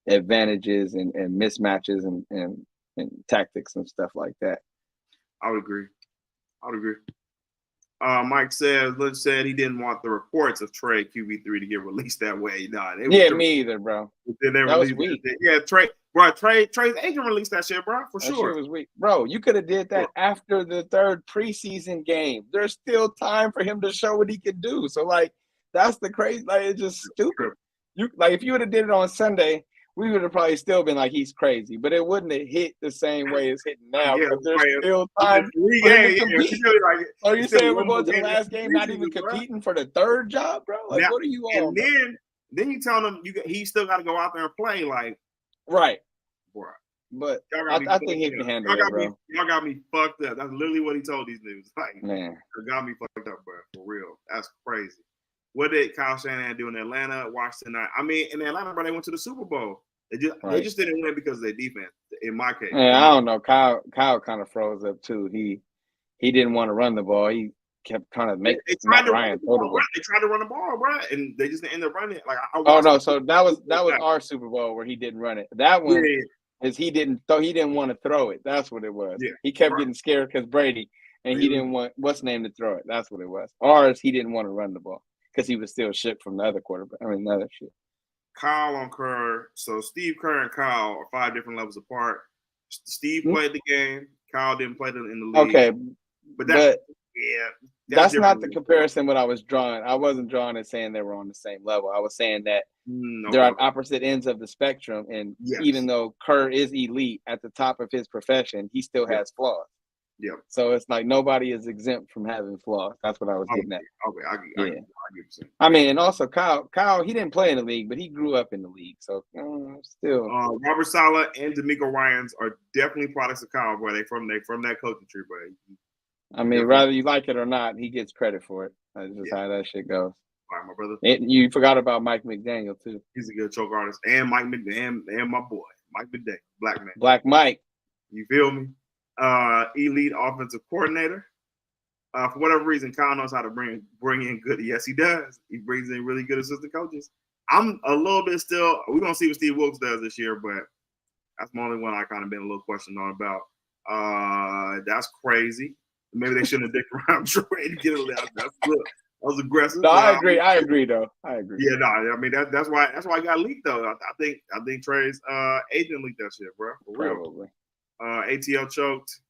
Speaker 2: advantages and mismatches and tactics and stuff like that.
Speaker 1: I would agree. Mike says, Lynch said he didn't want the reports of Trey QB3 to get released that way.
Speaker 2: Me either, bro. That was weak.
Speaker 1: Trey's agent released that shit, bro, for sure.
Speaker 2: That shit was weak. Bro, you could have did that after the third preseason game. There's still time for him to show what he can do. So, like, that's the crazy. Like, it's just stupid. If you would have did it on Sunday, we would have probably still been like, he's crazy. But it wouldn't have hit the same way it's hitting now. Because there's still time for him to compete. Are you saying we're going to the last game not even competing for the third job, bro? Like, what are you on?
Speaker 1: And then you tell him he still got to go out there and play, like.
Speaker 2: Right.
Speaker 1: Bro.
Speaker 2: But I think he can handle it, bro.
Speaker 1: Y'all got me fucked up. That's literally what he told these dudes. Like,
Speaker 2: man,
Speaker 1: it got me fucked up, bro. For real. That's crazy. What did Kyle Shanahan do in Atlanta? Washington. I mean, in Atlanta, bro, they went to the Super Bowl. They just didn't win because of their defense. In my case,
Speaker 2: I don't know. Kyle kind of froze up too. He didn't want to run the ball. He kept trying to make Ryan throw the ball.
Speaker 1: They tried to run the ball, bro, and they just ended up running it. Like,
Speaker 2: so that was our Super Bowl where he didn't run it. That one is he didn't want to throw it. That's what it was. Yeah, he kept getting scared because Brady, and he didn't want what's name to throw it. That's what it was. Ours, he didn't want to run the ball because he was still shook from the other quarterback. I mean, the other shit.
Speaker 1: Kyle on Kerr. So Steve Kerr and Kyle are 5 different levels apart. Steve played the game. Kyle didn't play in the league.
Speaker 2: Okay,
Speaker 1: but
Speaker 2: that's not the comparison. What I was drawing, I wasn't drawing and saying they were on the same level. I was saying that they're on opposite ends of the spectrum, and even though Kerr is elite at the top of his profession, he still has flaws.
Speaker 1: Yeah.
Speaker 2: So it's like nobody is exempt from having flaws. That's what I was getting at.
Speaker 1: Okay, I get you.
Speaker 2: I mean, and also Kyle, he didn't play in the league, but he grew up in the league. So still,
Speaker 1: Robert Saleh and D'Amico Ryans are definitely products of Kyle, bro. They from that coaching tree, bro.
Speaker 2: I mean, whether you like it or not, he gets credit for it. That's just how that shit goes.
Speaker 1: All right, my brother.
Speaker 2: And you forgot about Mike McDaniel too.
Speaker 1: He's a good choke artist, and Mike McDaniel and my boy Mike McDaniel, Black man.
Speaker 2: Black Mike.
Speaker 1: You feel me? Elite offensive coordinator. For whatever reason, Kyle knows how to bring in good. Yes, he does. He brings in really good assistant coaches. I'm a little bit still. We're gonna see what Steve Wilkes does this year, but that's the only one I kind of been a little questioned on about. That's crazy. Maybe they shouldn't have dicked around Trey to get it out. That was aggressive.
Speaker 2: No, I agree. I agree, though. I agree.
Speaker 1: Yeah, no. I mean that's why it got leaked though. I think Trey's agent leaked that shit, bro. For real.
Speaker 2: Probably.
Speaker 1: ATL choked.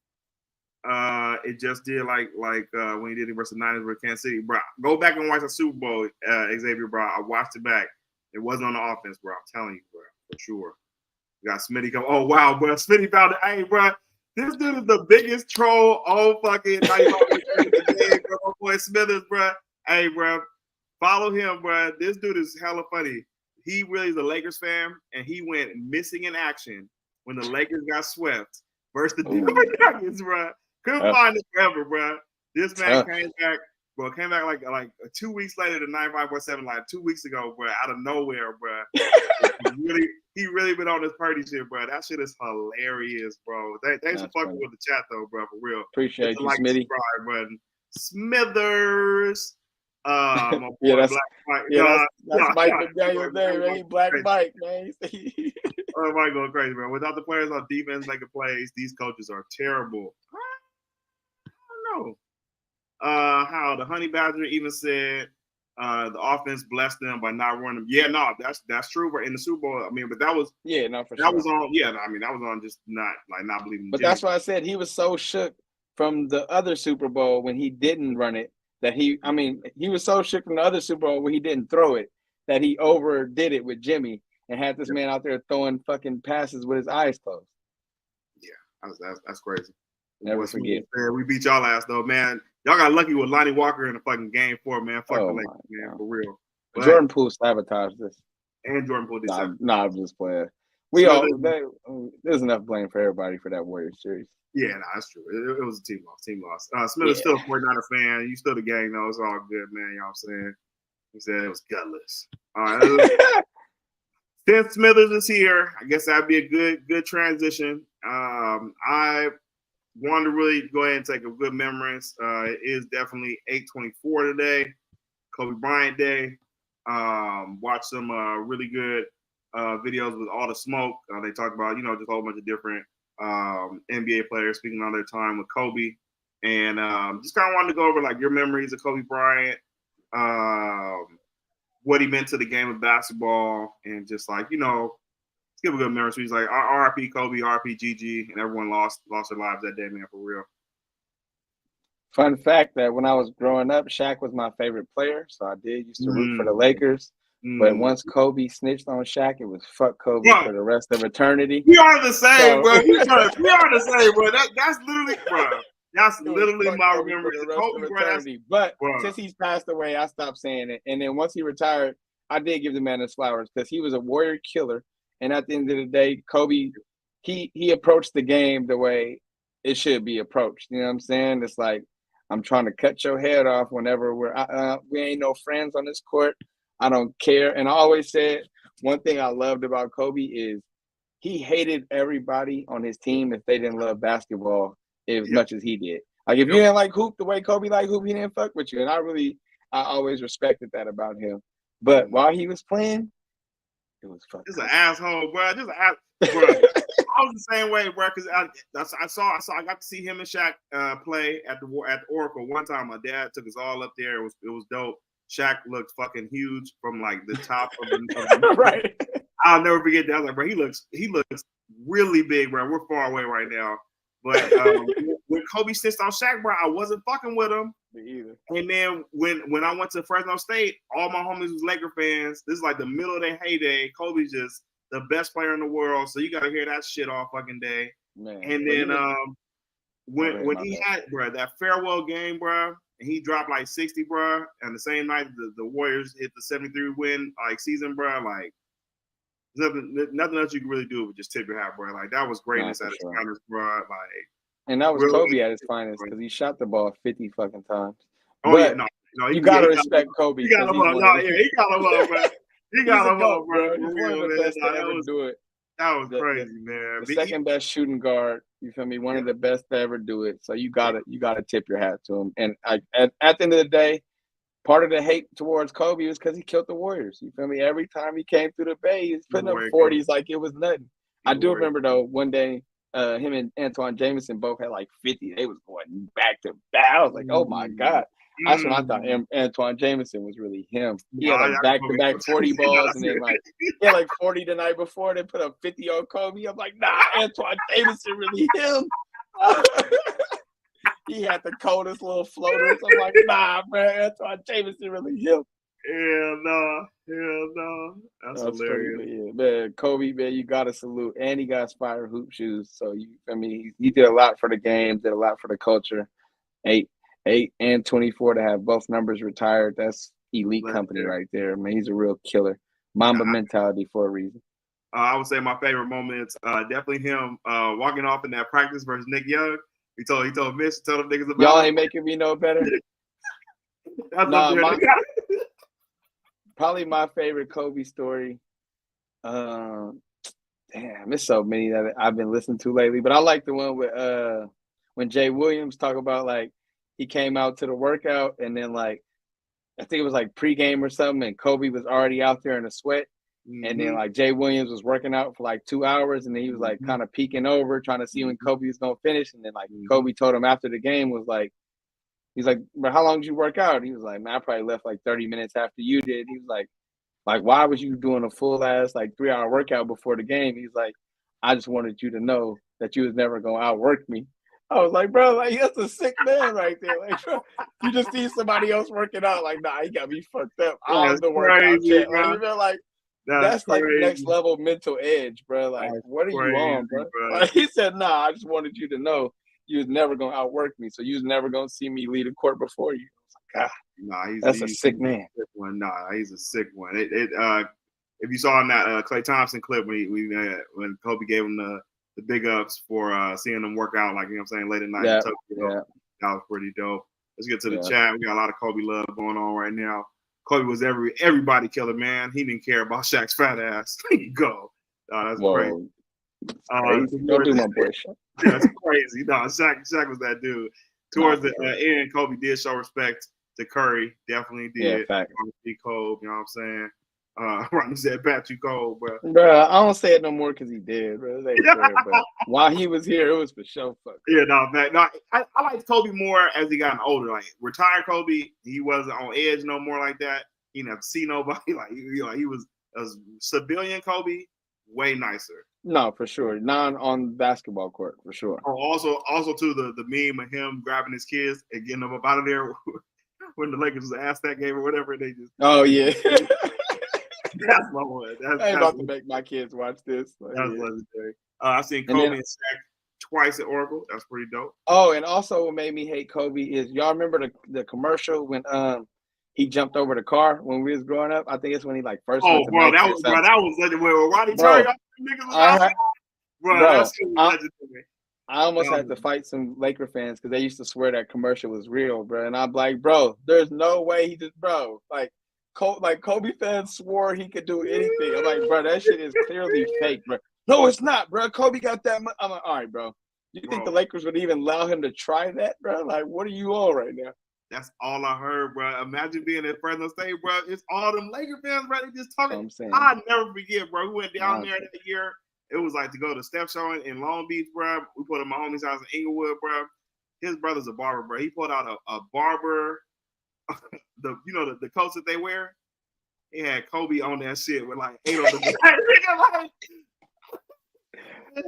Speaker 1: It just did like when he did it versus Niners with Kansas City, bro. Go back and watch the Super Bowl, Xavier, bro. I watched it back. It wasn't on the offense, bro. I'm telling you, bro, for sure. You got Smitty come. Oh wow, bro. Smitty found it. Hey, bro. This dude is the biggest troll all fucking night. Bro. My boy Smithers, bro. Hey, bro. Follow him, bro. This dude is hella funny. He really is a Lakers fan, and he went missing in action when the Lakers got swept versus the Denver Nuggets, bro. Couldn't find it forever, bro. This man came back, bro. Came back like 2 weeks later to 95.7, like 2 weeks ago, bro. Out of nowhere, bro. he really been on this Purdy shit, bro. That shit is hilarious, bro. Thanks for fucking with the chat, though, bro. For real.
Speaker 2: Appreciate you, Smitty.
Speaker 1: Subscribe button. Smithers. My boy,
Speaker 2: that's
Speaker 1: Black Mike.
Speaker 2: That's Mike McDaniel there, man. Black Mike, man.
Speaker 1: Oh, Mike going crazy, bro. Without the players on defense making plays, these coaches are terrible. I don't know. How the Honey Badger even said the offense blessed them by not running. Yeah, no, that's true. But in the Super Bowl, I mean, but that was
Speaker 2: for sure.
Speaker 1: Was on. Yeah, I mean, that was on just not believing.
Speaker 2: But Jimmy. That's why I said he was so shook from the other Super Bowl when he didn't run it. That he was so shook from the other Super Bowl when he didn't throw it that he overdid it with Jimmy and had this man out there throwing fucking passes with his eyes closed.
Speaker 1: Yeah, that's crazy.
Speaker 2: Never forget.
Speaker 1: Man, we beat y'all ass though, man. Y'all got lucky with Lonnie Walker in the fucking game 4, man. Fuck the Lakers, man, for real.
Speaker 2: But Jordan Poole sabotaged this.
Speaker 1: And Jordan Poole did.
Speaker 2: I'm just playing. There's enough blame for everybody for that Warriors series.
Speaker 1: Yeah, that's true. It was a team loss. Smith is still a 49er fan. You still the gang, though. It's all good, man. You know what I'm saying? He said it was gutless. All right. Since Smithers is here, I guess that'd be a good transition. I wanted to really go ahead and take a good memories. It is definitely 8/24 today, Kobe Bryant Day. Watch some really good videos with all the smoke. They talk about, just a whole bunch of different NBA players speaking on their time with Kobe, and just kind of wanted to go over like your memories of Kobe Bryant, what he meant to the game of basketball, and just like let's give a good memory. So he's like R.I.P. Kobe, R.I.P. Gigi, and everyone lost their lives that day, man, for real.
Speaker 2: Fun fact that when I was growing up, Shaq was my favorite player, so I used to root for the Lakers. But once Kobe snitched on Shaq, it was fuck Kobe for the rest of eternity.
Speaker 1: We are the same, bro. We are the same, bro. That's literally, bro. That's literally my memory.
Speaker 2: But since he's passed away, I stopped saying it. And then once he retired, I did give the man his flowers because he was a warrior killer. And at the end of the day, Kobe, he approached the game the way it should be approached. You know what I'm saying? It's like, I'm trying to cut your head off whenever we ain't no friends on this court. I don't care. And I always said one thing I loved about Kobe is he hated everybody on his team if they didn't love basketball as much as he did. Like if you didn't like hoop the way Kobe liked hoop, he didn't fuck with you. And I always respected that about him. But while he was playing, it was fucking.
Speaker 1: Just an asshole, bro. Just an asshole, bro. I was the same way, bro. Because I got to see him and Shaq play at the Oracle one time. My dad took us all up there. It was dope. Shaq looked fucking huge from like the top of the
Speaker 2: right.
Speaker 1: I'll never forget that. I was like, bro, he looks really big, bro. We're far away right now. But when Kobe snitched on Shaq, bro, I wasn't fucking with him.
Speaker 2: Me either.
Speaker 1: And then when I went to Fresno State, all my homies was Laker fans. This is like the middle of their heyday. Kobe's just the best player in the world. So you got to hear that shit all fucking day.
Speaker 2: Man.
Speaker 1: And then when he had, bro, that farewell game, bro, and he dropped like 60, bro, and the same night the Warriors hit the 73 win like season, bro, like nothing else you can really do but just tip your hat, bro. Like that was greatness at its finest, bro. Like,
Speaker 2: and that was really Kobe at his finest because he shot the ball 50 fucking times.
Speaker 1: Oh
Speaker 2: but
Speaker 1: yeah, no,
Speaker 2: you gotta respect Kobe.
Speaker 1: He got him up, he got him up, bro. He got him up, bro.
Speaker 2: He's one of the best to ever do it.
Speaker 1: That was crazy, man.
Speaker 2: The second best shooting guard, you feel me? One of the best to ever do it. So you gotta tip your hat to him. And at the end of the day, part of the hate towards Kobe was because he killed the Warriors. You feel me? Every time he came through the Bay, he was putting up 40s like it was nothing. I do remember though, one day, him and Antoine Jameson both had like 50. They was going back to back. I was like, oh my God. That's when I thought Antoine Jameson was really him. He had like back-to-back 40 balls and then like he had like 40 the night before. They put up 50 on Kobe. I'm like, nah, Antoine Jameson really him. He had the coldest little floaters. I'm like, nah, man, Antoine Jameson really him.
Speaker 1: Hell no. That's hilarious.
Speaker 2: Crazy, yeah. Man, Kobe, man, you gotta salute. And he got Spire hoop shoes. So he did a lot for the game, did a lot for the culture. 8 and 24 to have both numbers retired. That's elite company right there. Man, he's a real killer. Mamba mentality for a reason.
Speaker 1: I would say my favorite moments, definitely him walking off in that practice versus Nick Young. He told Mitch, tell them niggas about
Speaker 2: y'all ain't making me no better. Probably my favorite Kobe story. Damn, there's so many that I've been listening to lately, but I like the one with when Jay Williams talk about like he came out to the workout and then like I think it was like pregame or something, and Kobe was already out there in a sweat. Mm-hmm. And then like Jay Williams was working out for like 2 hours, and then he was like kind of peeking over, trying to see when Kobe was gonna finish. And then like Kobe told him after the game was like, he's like, "But how long did you work out?" He was like, "Man, I probably left like 30 minutes after you did." He was like, why was you doing a full ass like 3-hour workout before the game? He's like, "I just wanted you to know that you was never gonna outwork me." I was like, bro, like that's a sick man right there. Like, bro, you just see somebody else working out, like, nah, he got me fucked up. I'm the workout shit. Like, that's like next level mental edge, bro. Like, what are you on, bro? Like, he said, nah, I just wanted you to know you was never gonna outwork me, so you was never gonna see me lead a court before you. I was like, God, that's a sick man.
Speaker 1: Nah, he's a sick one. If you saw in that Klay Thompson clip when Kobe gave him the big ups for seeing them work out, like, you know what I'm saying, late at night in Tokyo. That was pretty dope. Let's get to the chat. We got a lot of Kobe love going on right now. Kobe was everybody killer, man. He didn't care about Shaq's fat ass. There you go. That's crazy.
Speaker 2: Don't do my boy Shaq.
Speaker 1: That's crazy. No, Shaq was that dude. Towards the end, Kobe did show respect to Curry. Definitely did.
Speaker 2: Yeah,
Speaker 1: Kobe, you know what I'm saying? Rodney said bat too cold, bro.
Speaker 2: Bro, I don't say it no more because he did, bro. But while he was here, it was for show.
Speaker 1: Yeah, I liked Kobe more as he got older. Like retired Kobe, he wasn't on edge no more like that. He didn't have to see nobody. Like he was a civilian Kobe, way nicer.
Speaker 2: No, for sure. Not on basketball court, for sure.
Speaker 1: Also to the meme of him grabbing his kids and getting them up out of there when the Lakers was asked that game or whatever. They just That's my one.
Speaker 2: I ain't about to make my kids watch this.
Speaker 1: That's legendary. I seen Kobe and Shaq twice at Oracle. That's pretty dope.
Speaker 2: Oh, and also what made me hate Kobe is y'all remember the commercial when he jumped over the car when we was growing up? I think it's when he like first.
Speaker 1: Oh, bro, that was legendary. When Rodney Terry niggas was out. That's legendary.
Speaker 2: I almost had to fight some Laker fans because they used to swear that commercial was real, bro. And I'm like, bro, there's no way he just, bro, like Kobe fans swore he could do anything. I'm like, bro, that shit is clearly fake, bro. No, it's not, bro. Kobe got that much. I'm like, all right, bro. You think the Lakers would even allow him to try that, bro? Like, what are you on right now?
Speaker 1: That's all I heard, bro. Imagine being at Fresno State, bro. It's all them Laker fans, bro. They just talking. I'll never forget, bro. We went down there that year. It was like to go to Steph Show in Long Beach, bro. We put at my homie's house in Inglewood, bro. His brother's a barber, bro. He pulled out a barber, the coats that they wear. He had Kobe on that shit with like 8 on the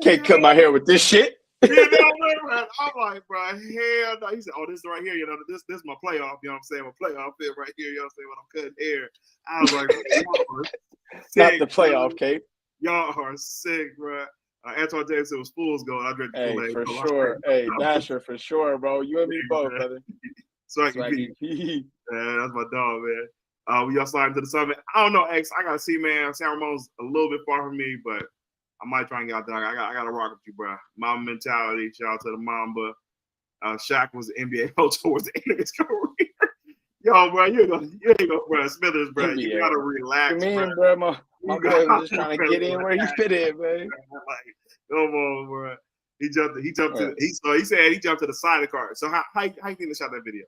Speaker 2: Can't cut my hair with this shit.
Speaker 1: You know, man, I'm like, bro, hell no. He said, oh, this right here, you know, this is my playoff, you know what I'm saying? My playoff fit right here, you know what I'm saying, when I'm cutting hair. I was like,
Speaker 2: not the playoff, Cape.
Speaker 1: Y'all are sick, bro. Antoine Davis said it was fool's gold. I drank the Kool-Aid.
Speaker 2: For sure. Hey, Dasher, for sure, bro. You and me both, brother.
Speaker 1: Swaggy P. That's my dog, man. We all slide into the summit. I don't know, X. I gotta see, man. San Ramon's a little bit far from me, but I might try and get out there. I gotta rock with you, bro. Mamba mentality. Shout out to the Mamba. Shaq was the NBA coach towards the end of his career. Yo, bro, you ain't gonna bro. Smithers, bro. You gotta relax,
Speaker 2: bro. My boy was just trying to get in where he fit in, man.
Speaker 1: Like, come on, bro. He jumped to. He said he jumped to the side of the car. So how you think they shot that video?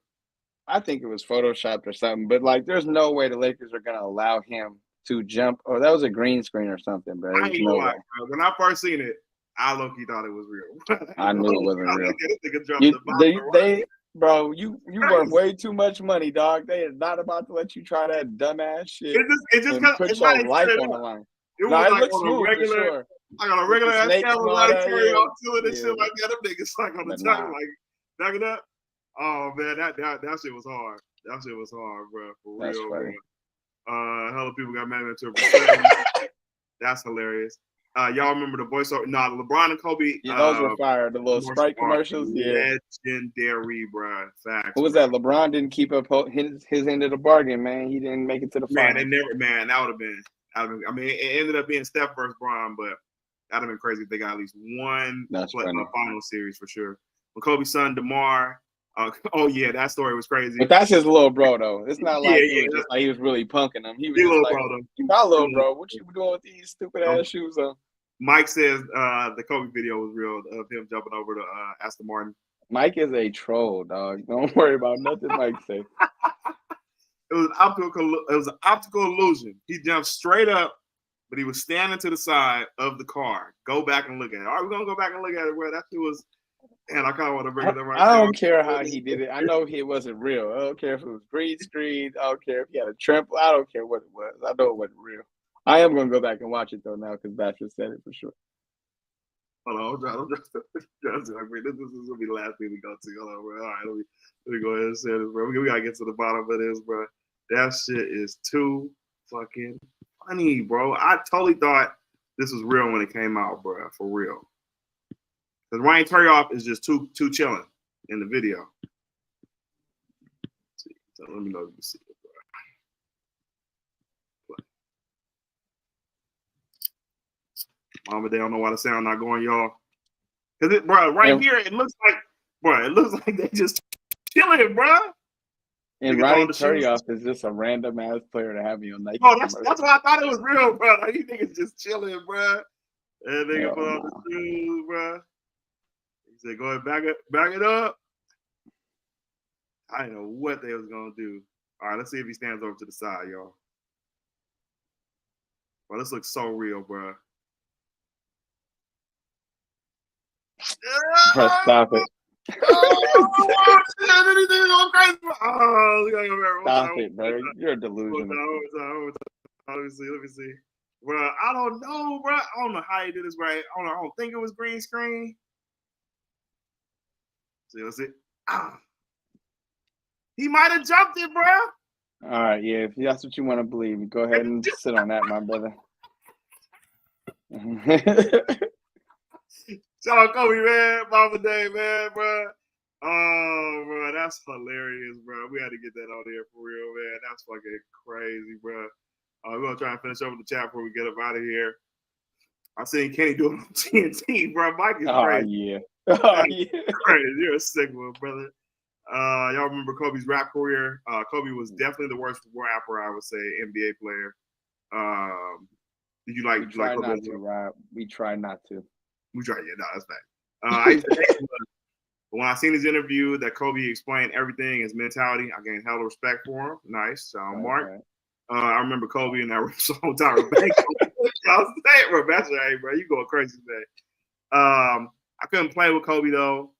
Speaker 2: I think it was photoshopped or something, but like, there's no way the Lakers are gonna allow him to jump. Or that was a green screen or something, bro.
Speaker 1: I ain't no lie, bro. When I first seen it, I low-key thought it was real.
Speaker 2: I knew it wasn't real. Bro, you worth way too much money, dog. They are not about to let you try that dumbass shit.
Speaker 1: It just
Speaker 2: put your life on the line.
Speaker 1: It was like on a regular, sure. Like on a regular ass camera, like carry on to it and shit like that. Them niggas like on the tongue, like back it up. Oh man, that shit was hard. That shit was hard, bro. For
Speaker 2: That's
Speaker 1: real,
Speaker 2: funny.
Speaker 1: bro. Hella people got mad at it. That's hilarious. Y'all remember the voiceover? No, LeBron and Kobe.
Speaker 2: Yeah, those were fire. The little Sprite commercials. Yeah.
Speaker 1: Legendary, bro. Facts.
Speaker 2: What was that? LeBron didn't keep up his end of the bargain, man. He didn't make it to the final.
Speaker 1: Man, they never, man. That would have been. I mean, it ended up being Steph versus Bron, but that'd have been crazy if they got at least one final series for sure. When Kobe's son DeMar. Oh yeah, that story was crazy.
Speaker 2: But that's his little bro, though. It's not like he was really punking him. He was
Speaker 1: little
Speaker 2: like,
Speaker 1: bro, though.
Speaker 2: My little bro, what you doing with these stupid ass shoes on?
Speaker 1: Mike says the Kobe video was real of him jumping over to Aston Martin.
Speaker 2: Mike is a troll, dog. Don't worry about nothing Mike said.
Speaker 1: It was an optical illusion. He jumped straight up, but he was standing to the side of the car. Go back and look at it. All right, we're gonna go back and look at it. Where that shit was. And I kind of want to bring it up right now.
Speaker 2: I don't care how he did it. I know it wasn't real. I don't care if it was green screen. I don't care if he had a trample. I don't care what it was. I know it wasn't real. I am going to go back and watch it, though, now because Bachelor said it for sure.
Speaker 1: Hold on. This is going to be the last thing we go to. Hold on, bro. All right, let me go ahead and say this, bro. We got to get to the bottom of this, bro. That shit is too fucking funny, bro. I totally thought this was real when it came out, bro. For real. Because Ryan Turyoff is just too chilling in the video. Let's see. So let me know if you see it, bro. Mama, they don't know why the sound not going, y'all. Because here it looks like they just chilling, bro.
Speaker 2: And Ryan Turyoff is just a random ass player to have me on Nike.
Speaker 1: Oh, that's why I thought it was real, bro. Like, these niggas just chilling, bro. And they put on the shoes, bro. He said, go ahead, back it up. I didn't know what they was gonna do. All right, let's see if he stands over to the side, y'all. Well, this looks so real, bro.
Speaker 2: Stop it. Stop it, bro. You're delusional.
Speaker 1: Let me see. Bro, I don't know, bro. I don't know how he did this, right? I don't think it was green screen. Let's see. He might have jumped it, bro.
Speaker 2: All right, yeah. If that's what you want to believe, go ahead and sit on that, my brother.
Speaker 1: Shout out Kobe, man. Mama Day, man, bro. Oh, bro, that's hilarious, bro. We had to get that on there for real, man. That's fucking crazy, bro. We're going to try and finish over the chat before we get up out of here. I seen Kenny do it on TNT, bro. Mike is crazy.
Speaker 2: Yeah. Oh, yeah.
Speaker 1: Crazy. You're a sick one, brother. Y'all remember Kobe's rap career? Kobe was definitely the worst rapper, I would say, NBA player. Did you like Kobe?
Speaker 2: Not to, Rob. We try not to.
Speaker 1: We try, yeah, no, that's fact. When I seen his interview that Kobe explained everything, his mentality, I gained hella respect for him. Nice. Mark. Right. I remember Kobe and that song Tyra Banks. I was saying, bro, hey, bro, you going crazy today. I couldn't play with Kobe though.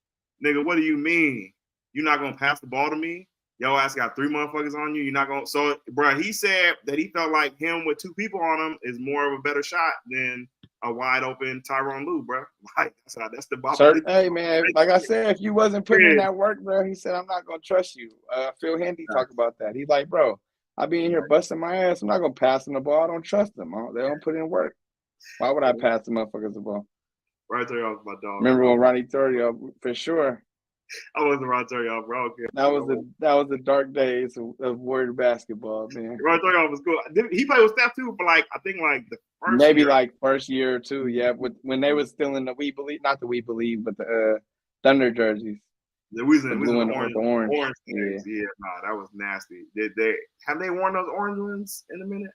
Speaker 1: Nigga, what do you mean? You're not gonna pass the ball to me? Yo ass got 3 motherfuckers on you. You're not gonna. So, bro, he said that he felt like him with 2 people on him is more of a better shot than a wide open Tyronn Lue, bro. Like that's the bottom.
Speaker 2: Hey man, like I said, if you wasn't putting in that work, bro, he said I'm not gonna trust you. Phil Hendy talked about that. He's like, bro, I be in here busting my ass. I'm not gonna pass them the ball. I don't trust them. They don't put in work. Why would I pass the motherfuckers the ball?
Speaker 1: Right there off my dog.
Speaker 2: Remember when Ronnie Thurdy, for sure.
Speaker 1: I wasn't right there, y'all, bro. Okay.
Speaker 2: That was the dark days of Warrior basketball, man.
Speaker 1: Right there was cool. He played with Steph too for like I think like the first
Speaker 2: maybe
Speaker 1: year.
Speaker 2: like first year or two, yeah. When they was still in the We Believe, not the We Believe, but the Thunder jerseys.
Speaker 1: The blue and
Speaker 2: orange.
Speaker 1: Yeah, nah, that was nasty. Have they worn those orange ones in a minute?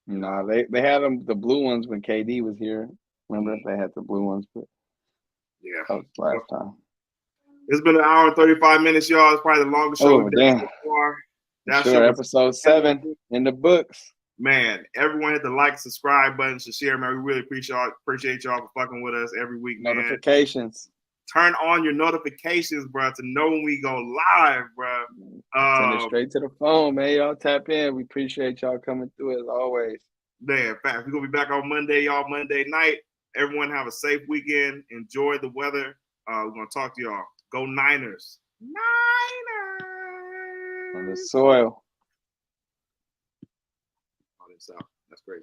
Speaker 2: No, they had them the blue ones when KD was here. Remember they had the blue ones, but
Speaker 1: yeah,
Speaker 2: that was last time.
Speaker 1: It's been an hour and 35 minutes, y'all. It's probably the longest show we've done so far.
Speaker 2: That sure, episode 7 in the books.
Speaker 1: Man, everyone hit the like, subscribe button, to share, man. We really appreciate y'all for fucking with us every week, man.
Speaker 2: Notifications.
Speaker 1: Turn on your notifications, bro, to know when we go live, bro.
Speaker 2: Send it straight to the phone, man. Y'all tap in. We appreciate y'all coming through as always.
Speaker 1: Man, in fact, we're going to be back on Monday, y'all, Monday night. Everyone have a safe weekend. Enjoy the weather. We're going to talk to y'all. Go Niners. Niners.
Speaker 2: On the soil.
Speaker 1: Oh, that's great.